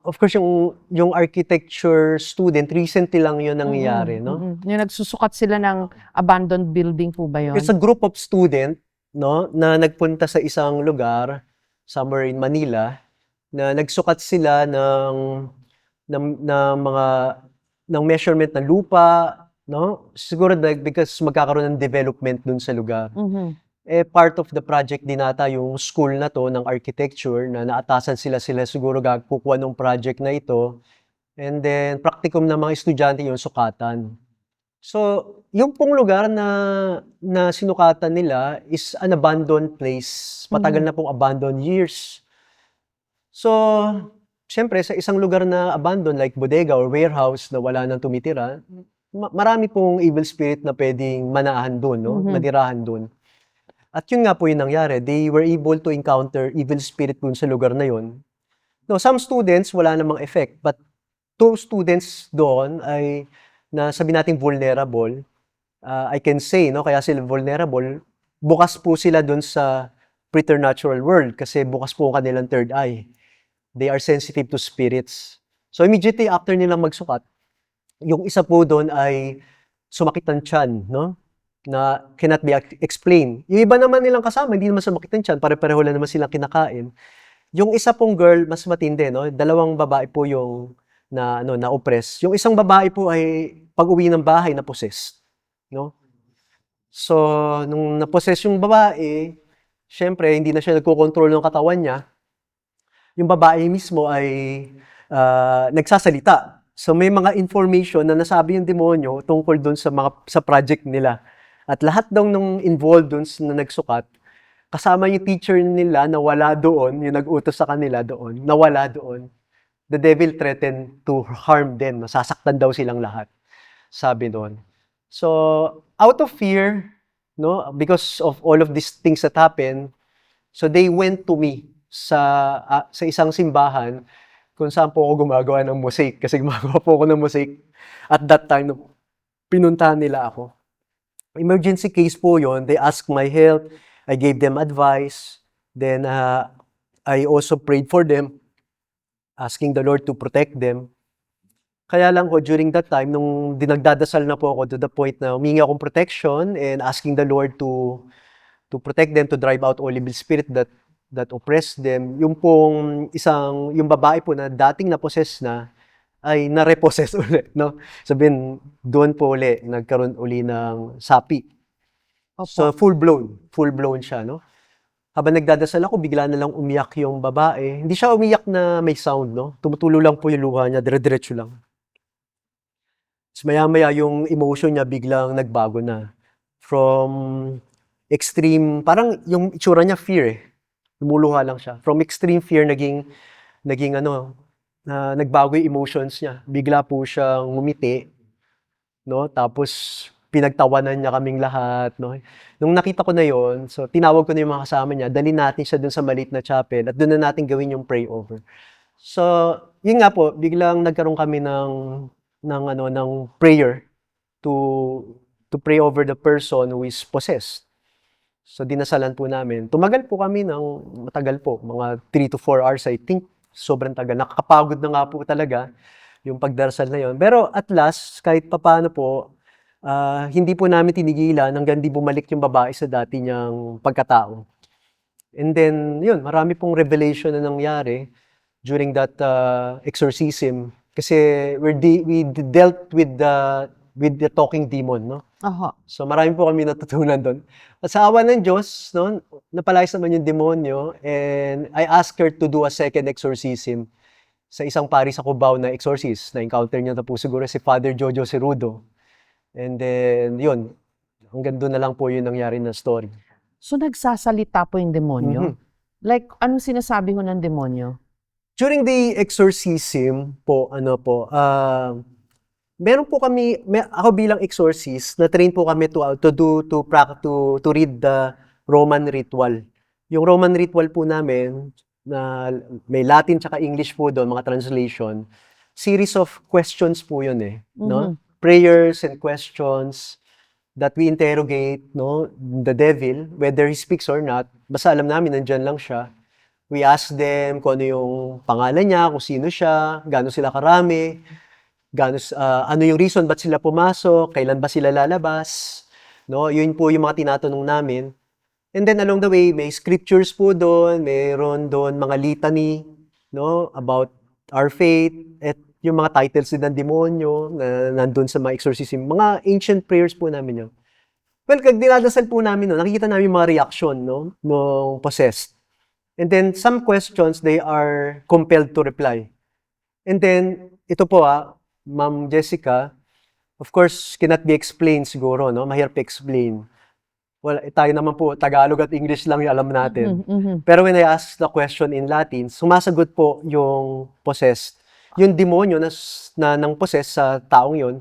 Of course, yung architecture student, recently lang yun nangyayari, no? Yung nagsusukat sila ng abandoned building po ba yun? It's a group of student, no, na nagpunta sa isang lugar, somewhere in Manila, na nagsukat sila ng measurement ng lupa, no? Siguro because magkakaroon ng development dun sa lugar. Part of the project din ata yung school na to ng architecture na naatasan sila siguro kukuha ng project na ito. And then, practicum ng mga estudyante yung sukatan. So, yung pong lugar na sinukatan nila is an abandoned place. Matagal na pong abandoned years. So, syempre, sa isang lugar na abandoned like bodega or warehouse na wala nang tumitira, marami pong evil spirit na pwedeng manahan doon, no? Madirahan doon. At yun nga po yung nangyari. They were able to encounter evil spirit dun sa lugar na yun. No, some students, wala namang effect. But two students doon ay, na sabi natin vulnerable, I can say, no, kaya sila vulnerable, bukas po sila dun sa preternatural world kasi bukas po ang kanilang third eye. They are sensitive to spirits. So immediately after nilang magsukat, yung isa po doon ay sumakit ng tiyan, no? Na cannot be explained. Yung iba naman nilang kasama, hindi naman sumakit ng tiyan, pare-pareho lang naman silang kinakain. Yung isa pong girl, mas matindi, no? Dalawang babae po yung na-oppress. Yung isang babae po ay pag-uwi ng bahay na possessed, no? So, nung na-possess yung babae, syempre, hindi na siya nagko-control ng katawan niya. Yung babae mismo ay nagsasalita. So, may mga information na nasabi yung demonyo tungkol dun sa project nila. At lahat daw nung involved dun na nagsukat, kasama yung teacher nila na wala doon, yung nag-utos sa kanila doon, na wala doon. The devil threatened to harm them. Masasaktan daw silang lahat. Sabi doon. So, out of fear, no, because of all of these things that happened, so they went to me sa isang simbahan kung saan po ako gumagawa ng mosaic. Kasi gumagawa po ako ng mosaic at that time, pinuntahan nila ako. Emergency case po yon. They asked my help. I gave them advice. Then, I also prayed for them, asking the Lord to protect them. Kaya lang ko, during that time, nung dinagdadasal na po ako to the point na humingi akong protection and asking the Lord to protect them, to drive out all evil spirit that that oppressed them. Yung pong yung babae po na dating na-possess na, ay na-repossess ulit, no? Sabihin, doon po ulit, nagkaroon uli ng sapi. So, Opo. full-blown siya, no? Habang nagdadasal ako, bigla na lang umiyak yung babae. Hindi siya umiyak na may sound, no? Tumutulo lang po yung luha niya, dire-diretso lang. Tapos maya-maya yung emotion niya biglang nagbago na. From extreme, parang yung itsura niya fear eh. Lumuluha lang siya. From extreme fear, naging nagbago yung emotions niya. Bigla po siyang ngumiti, no? Tapos pinagtawanan niya kaming lahat, no? Nung nakita ko na yon, so tinawag ko na yung mga kasama niya, dalhin natin siya dun sa maliit na chapel at doon na natin gawin yung pray over. So, yun nga po, biglang nagkaroon kami ng prayer to pray over the person who is possessed. So, dinasalan po namin. Tumagal po kami ng matagal po, mga 3 to 4 hours, I think. Sobrang tagal. Nakakapagod na nga po talaga yung pagdarasal na yon. Pero at last, kahit papaano po, hindi po namin tinigilan hanggang di bumalik yung babae sa dati niyang pagkatao. And then, yun, marami pong revelation na nangyari during that exorcism. Kasi we dealt with the talking demon, no? Oho. So marami po kami natutunan doon. At sa awa ng Diyos, no, napalayas naman yung demonyo, and I asked her to do a second exorcism sa isang pari sa Cubao na exorcist. Na-encounter niya na po siguro si Father Jojo Cerudo. And then, yun, hanggang doon na lang po yung nangyari na story. So nagsasalita po yung demonyo? Mhm. Like, anong sinasabi ho ng demonyo? During the exorcism po, meron po kami, ako bilang exorcist, na-train po kami to read the Roman ritual. Yung Roman ritual po namin, na may Latin tsaka English po doon, mga translation, series of questions po yun eh, no? Prayers and questions that we interrogate, no, the devil, whether he speaks or not. Basta alam namin, nandyan lang siya. We ask them kung ano yung pangalan niya, kung sino siya, gaano sila karami, ano yung reason ba't sila pumasok, kailan ba sila lalabas, no? Yun po yung mga tinatanong namin. And then along the way, may scriptures po doon, mayroon doon mga litany, no, about our faith, at yung mga titles din ng demonyo na nandun sa mga exorcism, mga ancient prayers po namin yun. Well, kag dinadasal po namin, no, nakikita namin yung mga reaction, no, nung possessed. And then some questions, they are compelled to reply. And then, ito po Ma'am Jessica, of course, cannot be explained siguro, no? Mahirap explain. Well, tayo naman po, Tagalog at English lang yung alam natin. Pero when I ask the question in Latin, sumasagot po yung possessed. Yung demonyo na nang possess sa taong yon,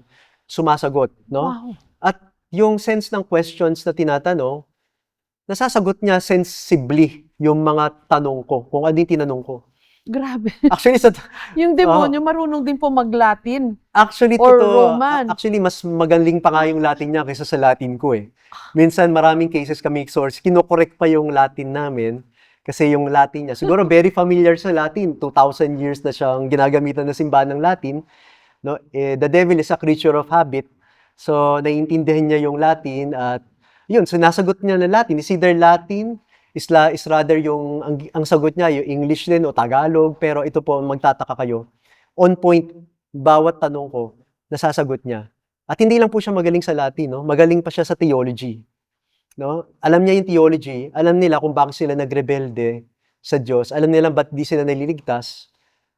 sumasagot, no? Wow. At yung sense ng questions na tinatanong, nasasagot niya sensibly yung mga tanong ko, kung ano yung tinanong ko. Grabe. Actually, Yung demonyo marunong din po mag-Latin. Actually, Or totoo. Roman. Actually, mas magaling pa nga yung Latin niya kaysa sa Latin ko eh. Minsan, maraming cases kami exorcist, kinokorek pa yung Latin namin kasi yung Latin niya. Siguro very familiar sa Latin. 2,000 years na siyang ginagamitan na simbahan ng Latin. No? The devil is a creature of habit. So, naiintindihan niya yung Latin at yun, so nasagot niya na Latin. Is either Latin, is rather yung, ang sagot niya, yung English din o Tagalog, pero ito po, magtataka kayo. On point, bawat tanong ko, nasasagot niya. At hindi lang po siya magaling sa Latin, no? Magaling pa siya sa theology. No? Alam niya yung theology, alam nila kung bakit sila nagrebelde sa Diyos, alam nila ba't di sila naliligtas,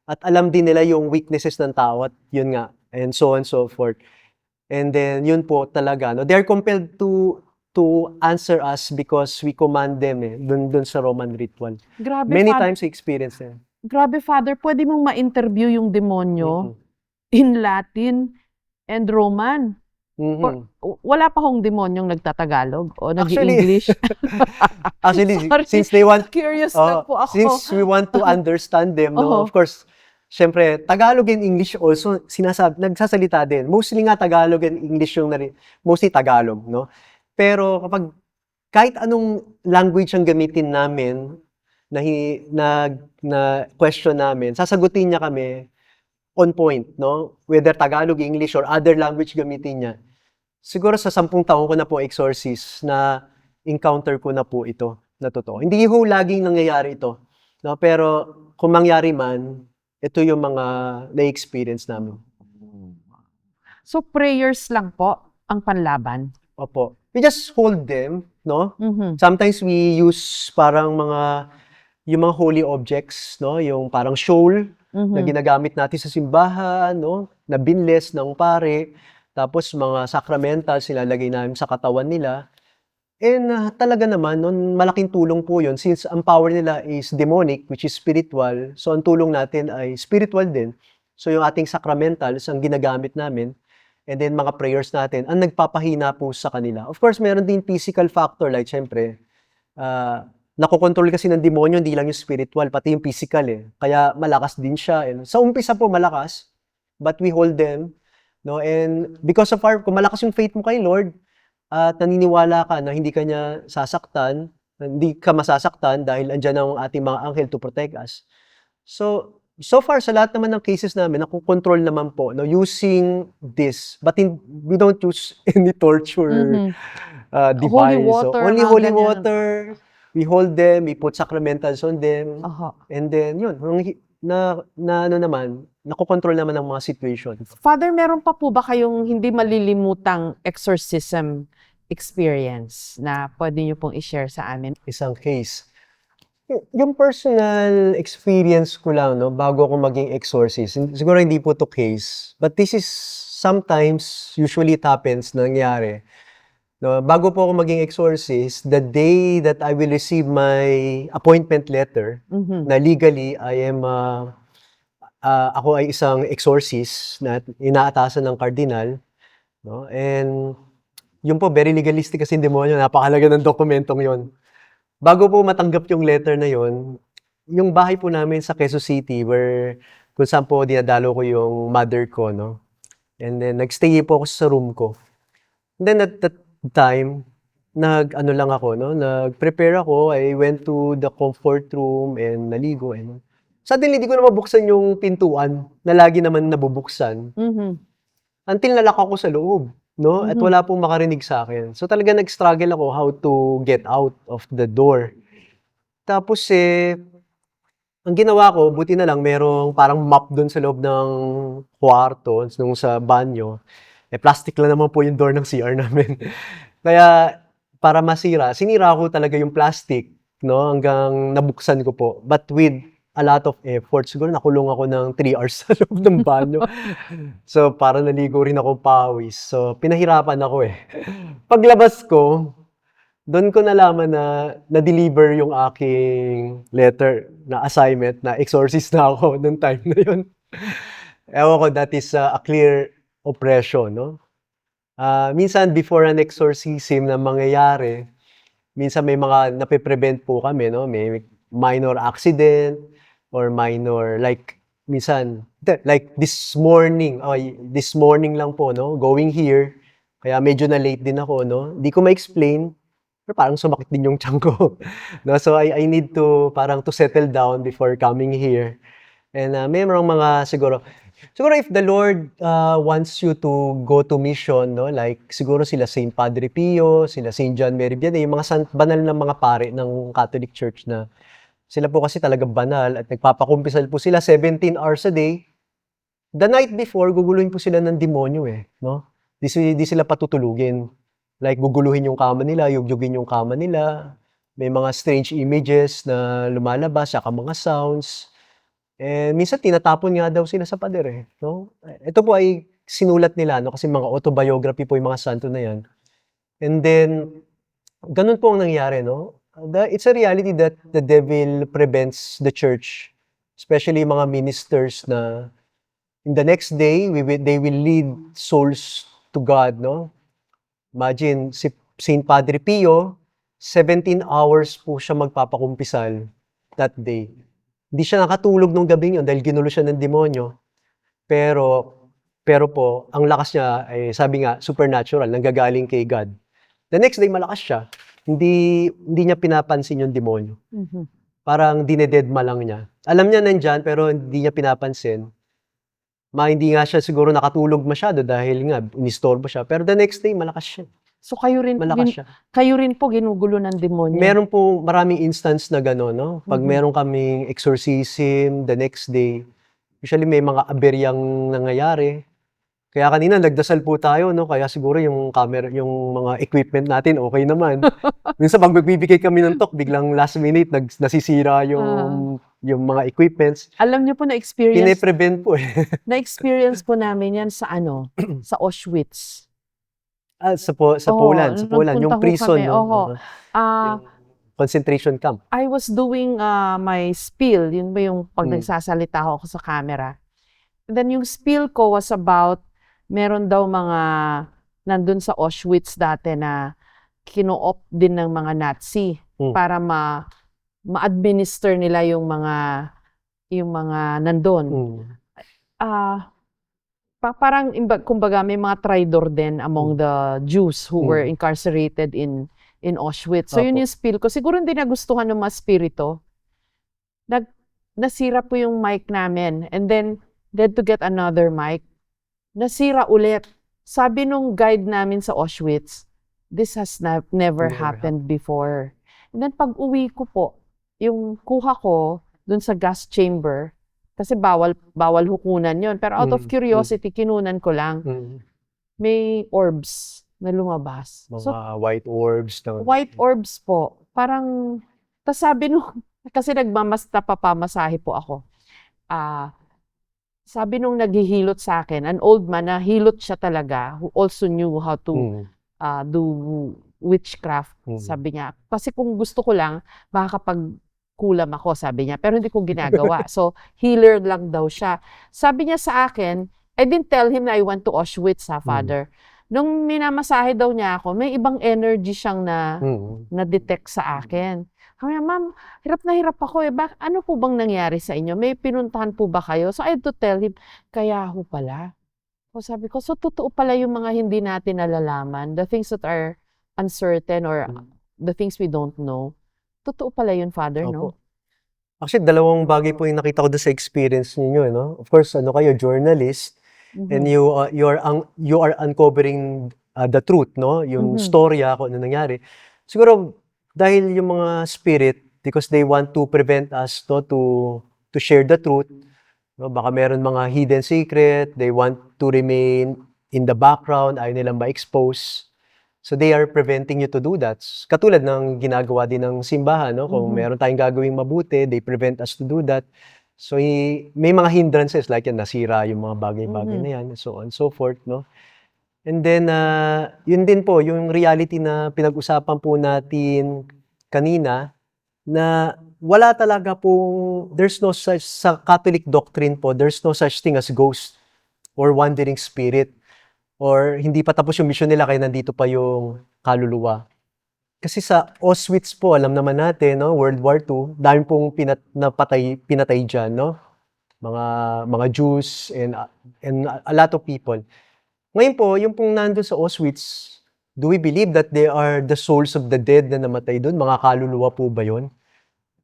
at alam din nila yung weaknesses ng tao, at yun nga, and so on and so forth. And then, yun po talaga, no? They are compelled to answer us because we command them dun sa Roman ritual. Grabe, Many Father. times we experience them. Grabe, Father. Pwede mong ma-interview yung demonyo in Latin and Roman. Or, wala pa hong demonyong nagtatagalog o nag-English. Actually, Sorry. since they want, Curious lang po ako. since we want to understand them, no, of course, syempre, Tagalog and English also, nagsasalita din. Mostly nga Tagalog and English yung mostly Tagalog, no? Pero kapag kahit anong language ang gamitin namin, na question namin, sasagutin niya kami on point, no? Whether Tagalog, English, or other language gamitin niya. Siguro sa 10 taon ko na po exorcist na encounter ko na po ito. na totoo. Hindi ho laging nangyayari ito, no? Pero kung mangyari man, ito yung mga na-experience namin. So prayers lang po ang panlaban? Opo. We just hold them, no? Mhm. Sometimes we use parang yung mga holy objects, no? Yung parang shawl na Mhm. ginagamit natin sa simbahan, no? Na binless ng pare. Tapos mga sacramentals nilalagay namin sa katawan nila. And talaga naman, no, malaking tulong po yun since ang power nila is demonic, which is spiritual. So ang tulong natin ay spiritual din. So yung ating sacramentals ang ginagamit namin. And then mga prayers natin ang nagpapahina po sa kanila. Of course, meron din physical factor like syempre, nakokontrol kasi ng demonyo, hindi lang yung spiritual, pati yung physical eh. Kaya malakas din siya. And sa umpisa po malakas, but we hold them. No? And because of kung malakas yung faith mo kay Lord, at naniniwala ka na hindi ka niya sasaktan, hindi ka masasaktan dahil andyan ang ating mga anghel to protect us. So far, sa lahat naman ng cases namin, nakokontrol naman po, no, using this. But we don't use any torture Mhm. device. Holy water, So, only mga holy ganyan. water. We hold them, we put sacramentals on them. Aha. And then, yun, nakokontrol naman ang mga situation. Father, meron pa po ba kayong hindi malilimutang exorcism experience na pwede niyo pong i-share sa amin? Isang case. Yung personal experience ko lang, no, bago ako maging exorcist, siguro hindi po to case, but this is sometimes, usually it happens, nangyari. No, bago po ako maging exorcist, the day that I will receive my appointment letter, Mhm. na legally ako ay isang exorcist na inaatasan ng kardinal, no? And yun po, very legalistic kasi yung demonyo, napakahalaga ng dokumentong yon. Bago po matanggap yung letter na yon, yung bahay po namin sa Quezon City kung saan po dinadalo ko yung mother ko, no? And then nagstay po ako sa room ko. And then at that time, nag-ano lang ako, no? Nag-prepare ako. I went to the comfort room and naligo. And suddenly, di ko na mabuksan yung pintuan na lagi naman nabubuksan. Mhm. Until nalock ako sa loob, no? At Mhm. wala pong makarinig sa akin. So talaga nag-struggle ako how to get out of the door. Tapos ang ginawa ko, buti na lang merong parang mop doon sa loob ng kwarto, nung sa banyo. Plastic lang naman po yung door ng CR namin. Kaya para masira, sinira ko talaga yung plastic, no? Hanggang nabuksan ko po. But with a lot of effort, siguro nakulong ako ng 3 hours sa loob ng banyo. So, parang naligo rin ako pawis. So, pinahirapan ako eh. Paglabas ko, doon ko nalaman na na-deliver yung aking letter na assignment na exorcist na ako noong time na yun. Ewan ko, that is a clear oppression, no? Minsan before an exorcism na mangyayari, minsan may mga nape-prevent po kami, no? May minor accident or minor like minsan like this morning lang po, no? Going here, kaya medyo na late din ako, no? Hindi ko ma-explain, pero parang sumakit din yung tiyan ko. No? So I need to parang to settle down before coming here. And mayroong mga siguro if the Lord wants you to go to mission, no, like siguro sila Saint Padre Pio, sila Saint John Mary Vianney, yung mga banal na mga pare ng Catholic Church na sila po kasi talaga banal at nagpapakumpisal po sila 17 hours a day. The night before, guguluhin po sila ng demonyo eh, no? Di sila patutulugin. Like guguluhin yung kama nila, yugyugin yung kama nila. May mga strange images na lumalabas, saka mga sounds. And minsan tinatapon nga daw sila sa pader eh, no? Ito po ay sinulat nila, no? Kasi mga autobiography po yung mga santo na yan. And then, ganun po ang nangyari, no? It's a reality that the devil prevents the church, especially mga ministers na in the next day, they will lead souls to God, no? Imagine, si Saint Padre Pio, 17 hours po siya magpapakumpisal that day. Hindi siya nakatulog nung gabing yun dahil ginulo siya ng demonyo. Pero po, ang lakas niya ay sabi nga, supernatural, nanggagaling kay God. The next day, malakas siya. Hindi niya pinapansin yung demonyo. Mhm. Parang dinededma lang niya. Alam niya nandyan, pero hindi niya pinapansin. Hindi nga siya siguro nakatulog masyado dahil nga, inistorbo siya. Pero the next day, malakas siya. So malakas siya. kayo rin po ginugulo ng demonyo. Meron po maraming instance na gano'n, no? Pag Mhm. meron kaming exorcism the next day, usually may mga aberyang nangyayari. Kaya kanina nagdasal po tayo, no? Kaya siguro yung camera, yung mga equipment natin okay naman. Minsan pag magbibigay kami ng talk, biglang last minute nasisira yung mga equipments. Alam niyo po na-experience Pine-prevent po eh. na-experience po namin yan sa sa Auschwitz. Sa Oo, Poland, nagpunta yung ho prison, kami, no? oho. Yung concentration camp. I was doing my spiel, yun ba yung pag nagsasalita ako sa camera. And then yung spiel ko was about, meron daw mga, nandun sa Auschwitz dati na kino-opt din ng mga Nazi para ma-administer nila yung mga nandun. Parang kumbaga may mga traitor din among the Jews who were incarcerated in Auschwitz. So yun Opo. yung spiel ko. Siguro hindi nagustuhan ng mga spirito. Nasira po yung mic namin. And then to get another mic, nasira ulit. Sabi nung guide namin sa Auschwitz, this has never happened before. And then pag uwi ko po, yung kuha ko dun sa gas chamber, kasi bawal hukunan yon. Pero out of curiosity, kinunan ko lang. May orbs na lumabas. Mga white orbs. White orbs po. Parang, tas sabi nung, kasi napapamasahe po ako. Sabi nung naghihilot sa akin, an old man na hilot siya talaga, who also knew how to do witchcraft. Sabi niya, kasi kung gusto ko lang, makakapagkulam ako, sabi niya. Pero hindi ko ginagawa. So, healer lang daw siya. Sabi niya sa akin, I didn't tell him na I went to Auschwitz, Father. Nung minamasahe daw niya ako, may ibang energy siyang na-detect sa akin. Kaya, ma'am, hirap na hirap ako eh. Ano po bang nangyari sa inyo? May pinuntahan po ba kayo? So, I had to tell him, kaya ho pala. So, sabi ko, so totoo pala yung mga hindi natin nalalaman, the things that are uncertain or the things we don't know. Totoo pala yun, Father, no? Actually, dalawang bagay po yung nakita ko doon sa experience niyo, no? Of course, kayo, journalist, and you are uncovering the truth, no? Yung storya, kung ano nangyari. Siguro, dahil yung mga spirit, because they want to prevent us, no, to share the truth, no? Baka meron mga hidden secret, they want to remain in the background, ayaw nilang ma-expose. So they are preventing you to do that. Katulad ng ginagawa din ng simbahan, no? Kung meron tayong gagawing mabuti, they prevent us to do that. So may mga hindrances like yan, nasira yung mga bagay-bagay na yan, so on and so forth, no? And then, yun din po, yung reality na pinag-usapan po natin kanina, na wala talaga pong, there's no such, sa Catholic doctrine po, there's no such thing as ghost or wandering spirit. Or hindi pa tapos yung mission nila kaya nandito pa yung kaluluwa. Kasi sa Auschwitz po, alam naman natin, no, World War II, dami pong pinatay dyan, no? Mga Jews and a lot of people. Ngayon po, yung pong nandun sa Auschwitz, do we believe that they are the souls of the dead na namatay doon? Mga kaluluwa po ba yun?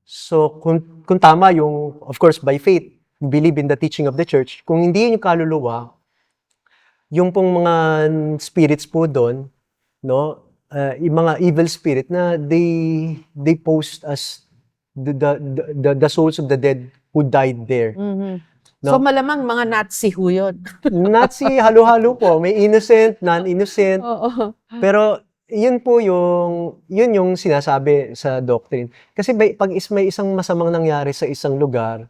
So, kung tama yung, of course, by faith, believe in the teaching of the church, kung hindi yun yung kaluluwa, yung pong mga spirits po doon, no, yung mga evil spirit na they pose as the souls of the dead who died there. So malamang mga Nazi ho yun. Nazi, halo-halo po. May innocent, non-innocent. Pero yun po yung sinasabi sa doctrine. Kasi pag may isang masamang nangyari sa isang lugar,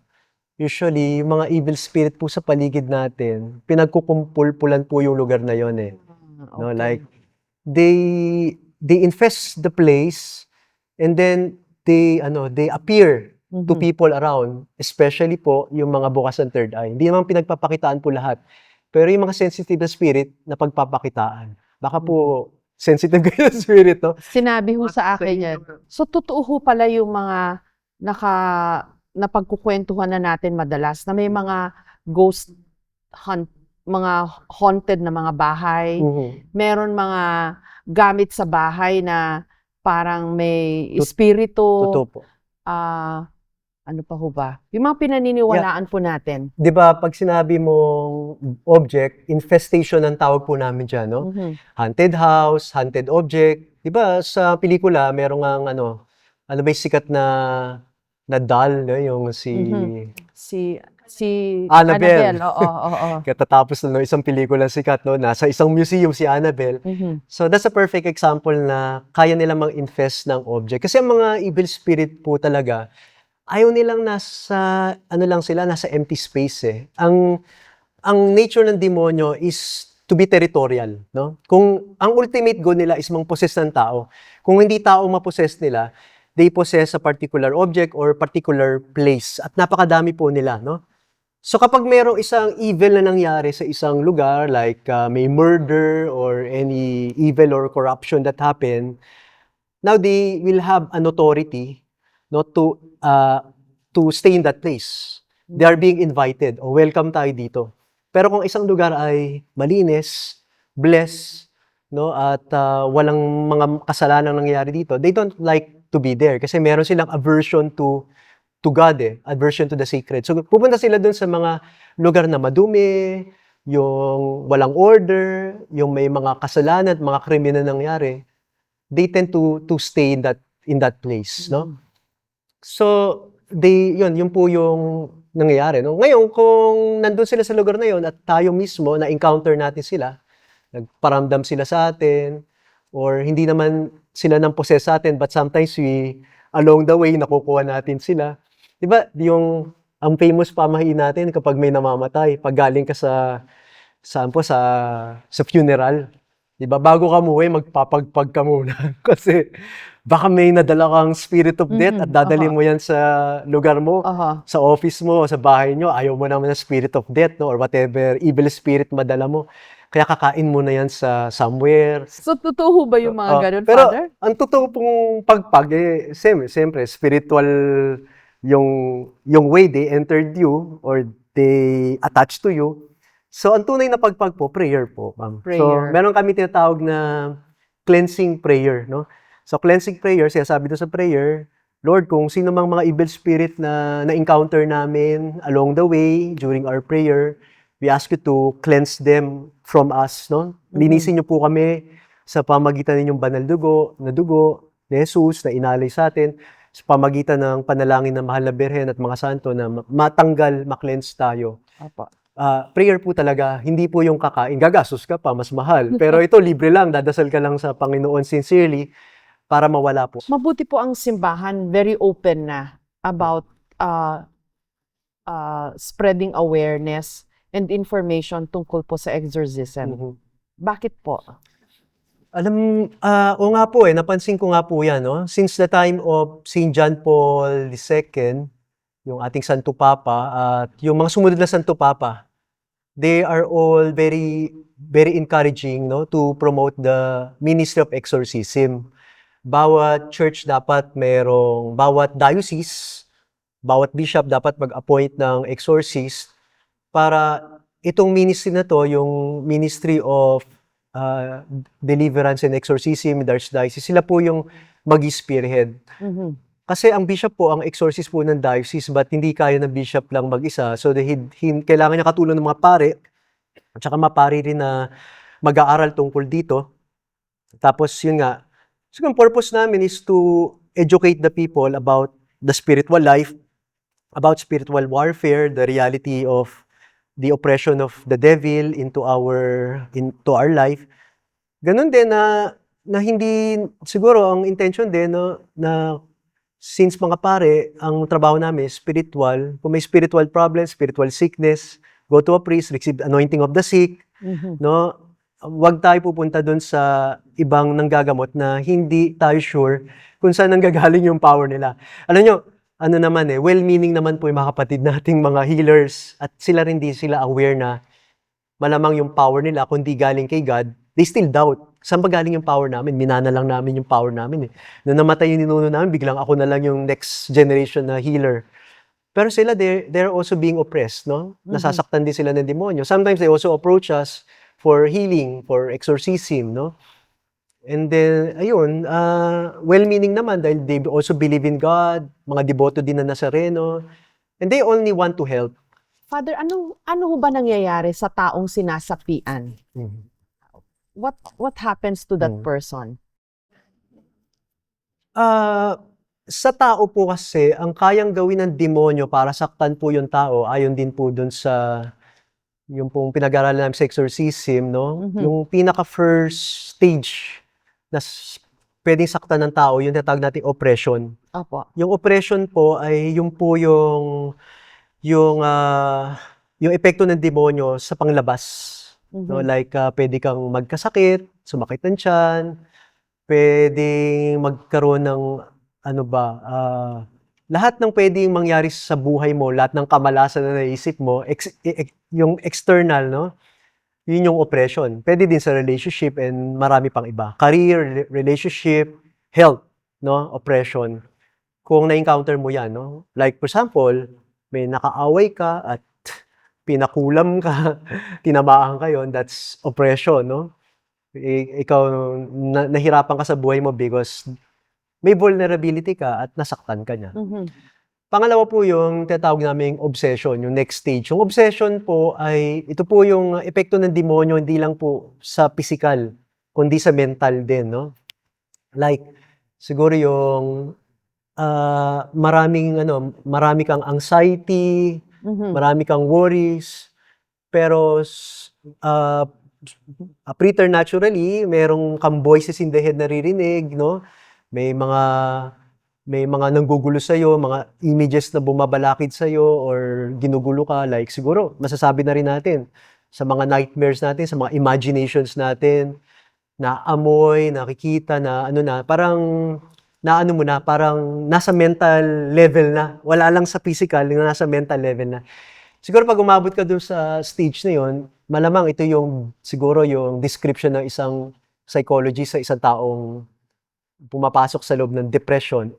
usually, yung mga evil spirit po sa paligid natin, pinagkukumpul-pulan po yung lugar na yon eh. No, like, they infest the place, and then they appear to people around, especially po yung mga bukas ng third eye. Hindi naman pinagpapakitaan po lahat. Pero yung mga sensitive na spirit na pagpapakitaan. Baka po sensitive kayo na spirit, no? Sinabi ho sa akin yan. So, totoo ho pala yung mga napagkukwentuhan na natin madalas na may mga ghost hunt, mga haunted na mga bahay. Meron mga gamit sa bahay na parang may espiritu. Totoo po. Ano pa ho ba? Yung mga pinaniniwalaan po natin. 'Di ba, pag sinabi mong object, infestation ang tawag po namin diyan, no? Mhm. Haunted house, haunted object. 'Di ba sa pelikula merong ngang ano ba yung sikat na doll, no? Yung si Mhm. Si Annabelle. Oo, oo. Katatapos na ng isang pelikula sikat, no? Nasa isang museum si Annabelle. Mhm. So that's a perfect example na kaya nilang mag-infest ng object. Kasi ang mga evil spirit po talaga, ayaw nilang nasa, ano lang sila, nasa empty space eh. Ang nature ng demonyo is to be territorial, no? Kung ang ultimate goal nila is mang-possess ng tao, kung hindi tao ma-possess nila, they possess a particular object or particular place. At napakadami po nila, no? So kapag merong isang evil na nangyari sa isang lugar, like may murder or any evil or corruption that happened, now they will have an authority not to stay in that place. They are being invited. O welcome tayo dito. Pero kung isang lugar ay malinis, blessed, no, at walang mga kasalanang nangyayari dito, they don't like to be there kasi meron silang aversion to God aversion to the sacred. So pupunta sila dun sa mga lugar na madumi, yung walang order, yung may mga kasalanan at mga krimen na nangyari. They tend to stay in that place, no? So yun po yung nangyayari, no? Ngayon, kung nandun sila sa lugar na yun at tayo mismo na-encounter natin sila, nagparamdam sila sa atin, or hindi naman sila nang possess sa atin, but sometimes along the way, nakukuha natin sila. Diba, ang famous pamahiin natin kapag may namamatay, pag galing ka sa funeral, diba, bago ka umuwi, magpapagpag ka muna. Kasi baka may nadala kang spirit of death at dadalhin mo yan sa lugar mo, sa office mo, sa bahay nyo, ayaw mo naman ng spirit of death, no, or whatever evil spirit madala mo. Kaya kakain mo na yan sa somewhere. So, totoo ba yung mga ganun, Pero Father? ang totoo pong pagpag, siyempre, spiritual yung way they entered you or they attached to you. So, ang tunay na pagpag po, prayer po, ma'am. So, Prayer. meron kami tinatawag na cleansing prayer, no? So, cleansing prayer, sinasabi doon sa prayer, Lord, kung sino mang mga evil spirit na na-encounter namin along the way during our prayer, we ask you to cleanse them from us, no? Linisin niyo po kami sa pamagitan ninyong banal dugo ni Jesus na inalay sa atin, sa pamagitan ng panalangin ng Mahal na Birhen at mga santo na matanggal, ma-cleanse tayo. Opo. Prayer po talaga, hindi po yung kakain. Gagastos ka pa, mas mahal. Pero ito, libre lang. Dadasal ka lang sa Panginoon sincerely para mawala po. Mabuti po ang simbahan, very open na about spreading awareness and information tungkol po sa exorcism. Mhm. Bakit po? O nga po napansin ko nga po yan, no? Since the time of St. John Paul II, yung ating Santo Papa, at yung mga sumunod na Santo Papa, they are all very, very encouraging, no, to promote the ministry of exorcism. Bawat church dapat bawat diocese, bawat bishop dapat mag-appoint ng exorcist para itong ministry na to, yung Ministry of Deliverance and Exorcism in the Archdiocese, sila po yung mag-spearhead. Kasi ang bishop po, ang exorcist po ng diocese, but hindi kaya ng bishop lang mag-isa. So, kailangan niya katulong ng mga pare, at saka mapari rin na mag-aaral tungkol dito. Tapos, yun nga, so ang purpose namin is to educate the people about the spiritual life, about spiritual warfare, the reality of the oppression of the devil into our life. Ganun din na hindi, siguro ang intention din na since mga pare, ang trabaho namin spiritual, kung may spiritual problem, spiritual sickness, go to a priest, receive anointing of the sick, no? Huwag tayo pupunta doon sa ibang nanggagamot na hindi tayo sure kung saan nanggagaling yung power nila. Alam nyo, well-meaning naman po yung mga kapatid nating mga healers at sila rin di sila aware na malamang yung power nila, kung di galing kay God, they still doubt. Saan ba galing yung power namin? Minana lang namin yung power namin. Nung namatay yung ninuno namin, biglang ako na lang yung next generation na healer. Pero sila, they're also being oppressed, no? Nasasaktan din sila ng demonyo. Sometimes they also approach us for healing, for exorcism, no? And then, ayun, well-meaning naman dahil they also believe in God, mga deboto din na Nazareno, and they only want to help. Father, ano ho ba nangyayari sa taong sinasapian? Mhm. What happens to that Mm. person? Sa tao po kasi, ang kayang gawin ng demonyo para saktan po yung tao, ayon din po dun sa yung pong pinag-aralan namin sa exorcism, no? Mhm. Yung pinaka-first stage na pwedeng saktan ng tao, yung tinatawag nating oppression. Opo. Yung oppression po ay yung po yung, yung epekto ng demonyo sa panglabas. No? Mhm. Like, pwede kang magkasakit, sumakit ng tiyan, pwedeng magkaroon ng, ano ba, lahat ng pwedeng mangyari sa buhay mo, lahat ng kamalasan na naisip mo, yung external, no? Yun yung oppression. Pwede din sa relationship and marami pang iba. Career, relationship, health, no? Oppression. Kung na-encounter mo yan, no? Like, for example, may nakaaway ka at pinakulam ka, tinamaan ka yon, that's oppression, no? Ikaw, nahirapan ka sa buhay mo because may vulnerability ka at nasaktan ka niya. Mhm. Pangalawa po yung tinatawag naming obsession, yung next stage. Yung obsession po ay, ito po yung epekto ng demonyo, hindi lang po sa physical, kundi sa mental din, no? Like, siguro yung marami kang anxiety, Mhm. marami kang worries, pero preternaturally, merong kang voices in the head naririnig, no? May mga may mga nanggugulo sa'yo, mga images na bumabalakid sa'yo or ginugulo ka. Like siguro, masasabi na rin natin sa mga nightmares natin, sa mga imaginations natin, na amoy, nakikita na ano na, parang naano mo na, parang nasa mental level na. Wala lang sa physical, nasa mental level na. Siguro pag umabot ka dun sa stage na yon, malamang ito yung siguro yung description ng isang psychologist sa isang taong pumapasok sa loob ng depression,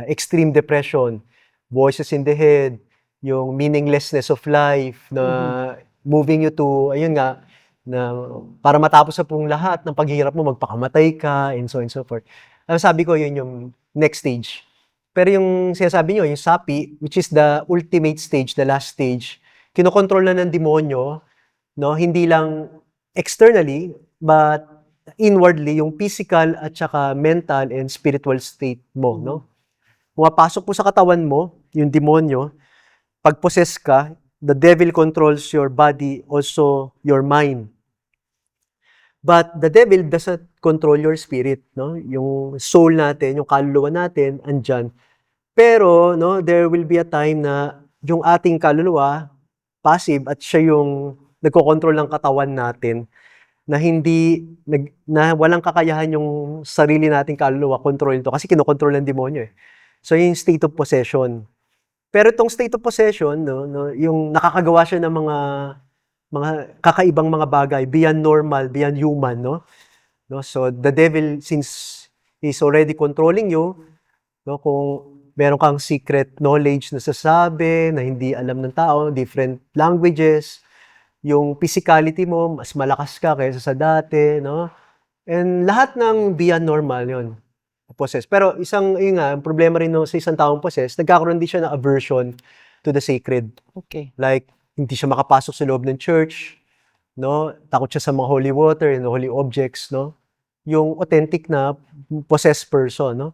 extreme depression, voices in the head, yung meaninglessness of life na moving you to, ayun nga, na para matapos na pong lahat ng paghihirap mo, magpakamatay ka, and so on and so forth. Ang sabi ko, yun yung next stage. Pero yung sinasabi nyo, yung sapi, which is the ultimate stage, the last stage, kinokontrol na ng demonyo, no? Hindi lang externally, but inwardly, yung physical at saka mental and spiritual state mo, no? Pumapasok po sa katawan mo, yung demonyo, pag possess ka, the devil controls your body, also your mind. But the devil doesn't control your spirit, no? Yung soul natin, yung kaluluwa natin, andyan. Pero, no, there will be a time na yung ating kaluluwa, passive, at siya yung nagkokontrol ng katawan natin, na na walang kakayahan yung sarili nating kaluluwa, control ito. Kasi kinokontrol ng demonyo eh. So, yung state of possession. Pero itong state of possession, no, yung nakakagawa siya ng mga kakaibang mga bagay, beyond normal, beyond human, no? So, the devil, since he's already controlling you, no, kung meron kang secret knowledge na sasabi, na hindi alam ng tao, different languages, yung physicality mo, mas malakas ka kaysa sa dati, no? And lahat ng beyond normal yon possess. Pero yun nga, ang problema rin sa isang taong possess, nagkakaroon din siya ng aversion to the sacred. Okay. Like, hindi siya makapasok sa loob ng church, no? Takot siya sa mga holy water and holy objects, no? Yung authentic na possessed person, no?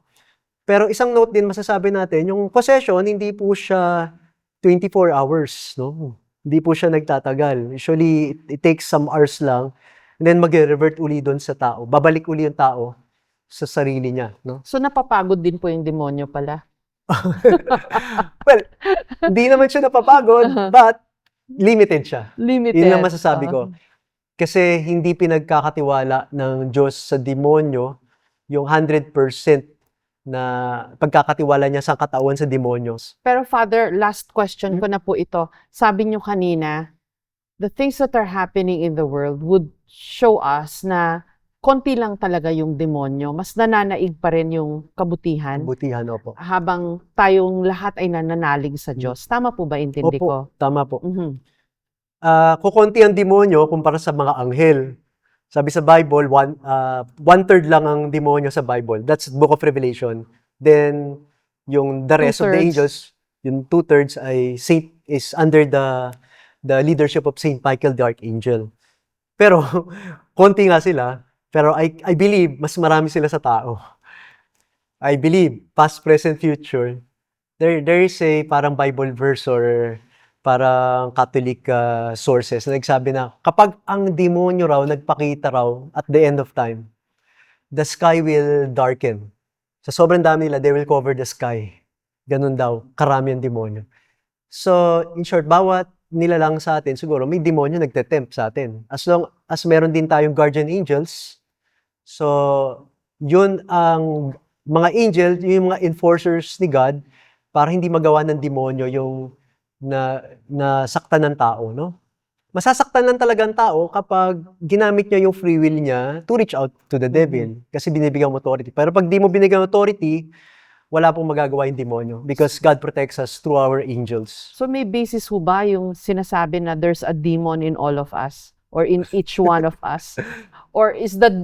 Pero isang note din masasabi natin, yung possession, hindi po siya 24 hours, no? Hindi po siya nagtatagal. Usually, it takes some hours lang, and then mag-revert uli doon sa tao. Babalik uli yung tao sa sarili niya, no? So napapagod din po yung demonyo pala. Well, hindi naman siya napapagod, but limited siya. Limited. Yun lang masasabi ko. Kasi hindi pinagkakatiwala ng Diyos sa demonyo yung 100% na pagkakatiwala niya sa katawan sa demonyos. Pero Father, last question ko na po ito. Sabi niyo kanina, the things that are happening in the world would show us na konti lang talaga yung demonyo. Mas nananaig pa rin yung kabutihan. Butihan, opo. Habang tayong lahat ay nananalig sa Diyos. Tama po ba intindi ko? Opo, tama po. Mhm. Kukonti ang demonyo kumpara sa mga anghel. Sabi sa Bible, one-third lang ang demonyo sa Bible. That's Book of Revelation. Then, yung the rest of the Two-thirds. angels, yung two-thirds is under the leadership of Saint Michael the Archangel. Pero, konti nga sila. Pero I believe, mas marami sila sa tao. I believe, past, present, future, there is a parang Bible verse or parang Catholic sources na nagsabi na kapag ang demonyo raw nagpakita raw at the end of time, the sky will darken. Sa sobrang dami nila, they will cover the sky. Ganun daw, karami ang demonyo. So, in short, bawat nilalang sa atin, siguro may demonyo nagte-tempt sa atin. As long as meron din tayong guardian angels, so, yun ang mga angel, yung mga enforcers ni God, para hindi magawa ng demonyo yung na saktan ng tao, no? Masasaktan lang talaga ang tao kapag ginamit niya yung free will niya to reach out to the devil kasi binibigyan mo authority. Pero pag di mo binigyan authority, wala pong magagawa yung demonyo because God protects us through our angels. So may basis ho ba yung sinasabi na there's a demon in all of us or in each one of us? Or is the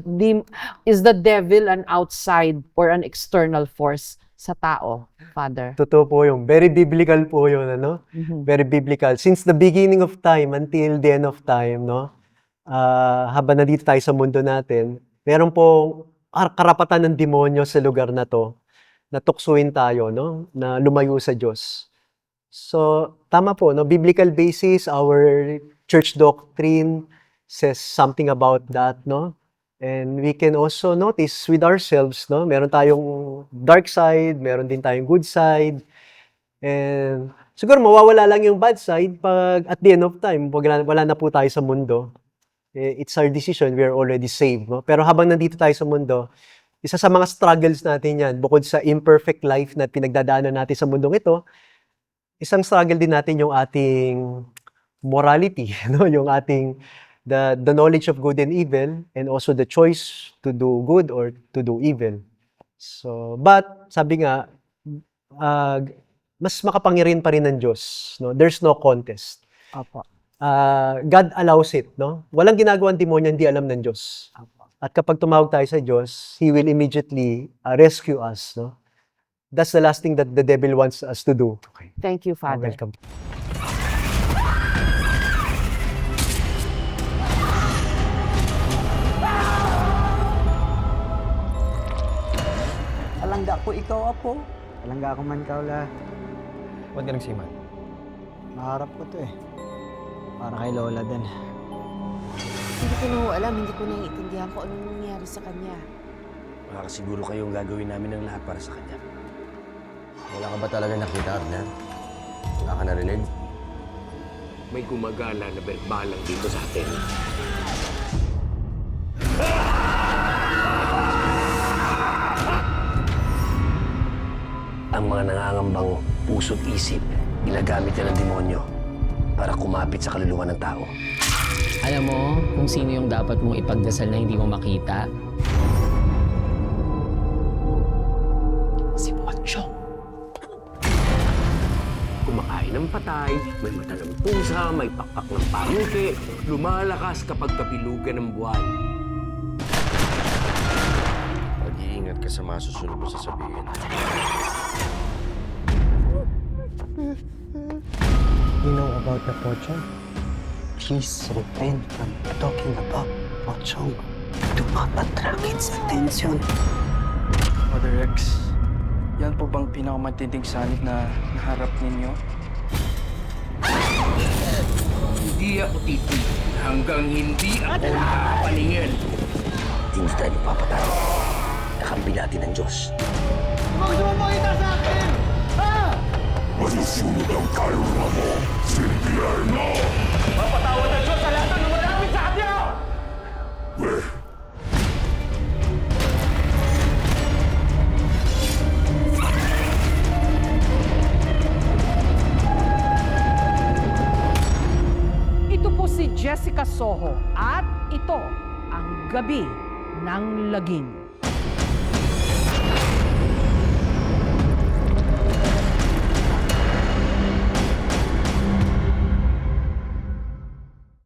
devil an outside or an external force sa tao, Father? Totoo po yung very biblical po yun, ano? Very biblical. Since the beginning of time until the end of time, no? Habang nandito tayo sa mundo natin, meron pong karapatan ng demonyo sa lugar na to na tuksuin tayo, no? Na lumayo sa Diyos. So, tama po, no? Biblical basis, our church doctrine says something about that, no? And we can also notice with ourselves, no? Meron tayong dark side, meron din tayong good side. And siguro mawawala lang yung bad side pag at the end of time, wala na po tayo sa mundo. It's our decision, we are already saved, no? Pero habang nandito tayo sa mundo, isa sa mga struggles natin yan, bukod sa imperfect life na pinagdadaanan natin sa mundong ito, isang struggle din natin yung ating morality, no? Yung ating the knowledge of good and evil and also the choice to do good or to do evil. So, but sabi nga, mas makapangyarihan pa rin ng Diyos, no? There's no contest. Opo. God allows it, no? Walang ginagawang demonyo hindi alam ng Diyos. At kapag tumawag tayo sa Diyos, He will immediately rescue us, no? That's the last thing that the devil wants us to do. Okay. Thank you, Father. Welcome. Palangga ko ikaw, Apo. Palangga ko man, Kaula. Ba't ka nagsiman? Maharap ko to eh. Para kay Lola din. Hindi ko na ho alam, hindi ko naiintindihan kung anong nangyari sa kanya. Makakasiguro kayong gagawin namin ng lahat para sa kanya. Wala ka ba talaga nakita, Abner? Wala ka narinig? May gumagala na berbalang dito sa atin. Ang mga nangangambang puso't isip, ginagamit yan ng demonyo para kumapit sa kaluluwa ng tao. Alam mo kung sino yung dapat mong ipagdasal na hindi mo makita? Si Pochong. Kumakain ng patay, may mata ng pusa, may pakpak ng pangke, lumalakas kapag kapilugan ng buwan. Mag-iingat ka sa mga susunod mo sasabihin. You know about the Pochong? Please refrain from talking about Pochong. Do not attract its attention. Father Rex, yan po bang pinakamatinding sanib na naharap ninyo? Hindi ako titigil hanggang hindi ako nakapaningin. Hindi tayo magpapatalo. Nakampi natin ng Diyos. Mapatawad ang Diyos sa lahat ng lumalapit sa kanya! Ito po si Jessica Soho at ito ang Gabi ng Lagim.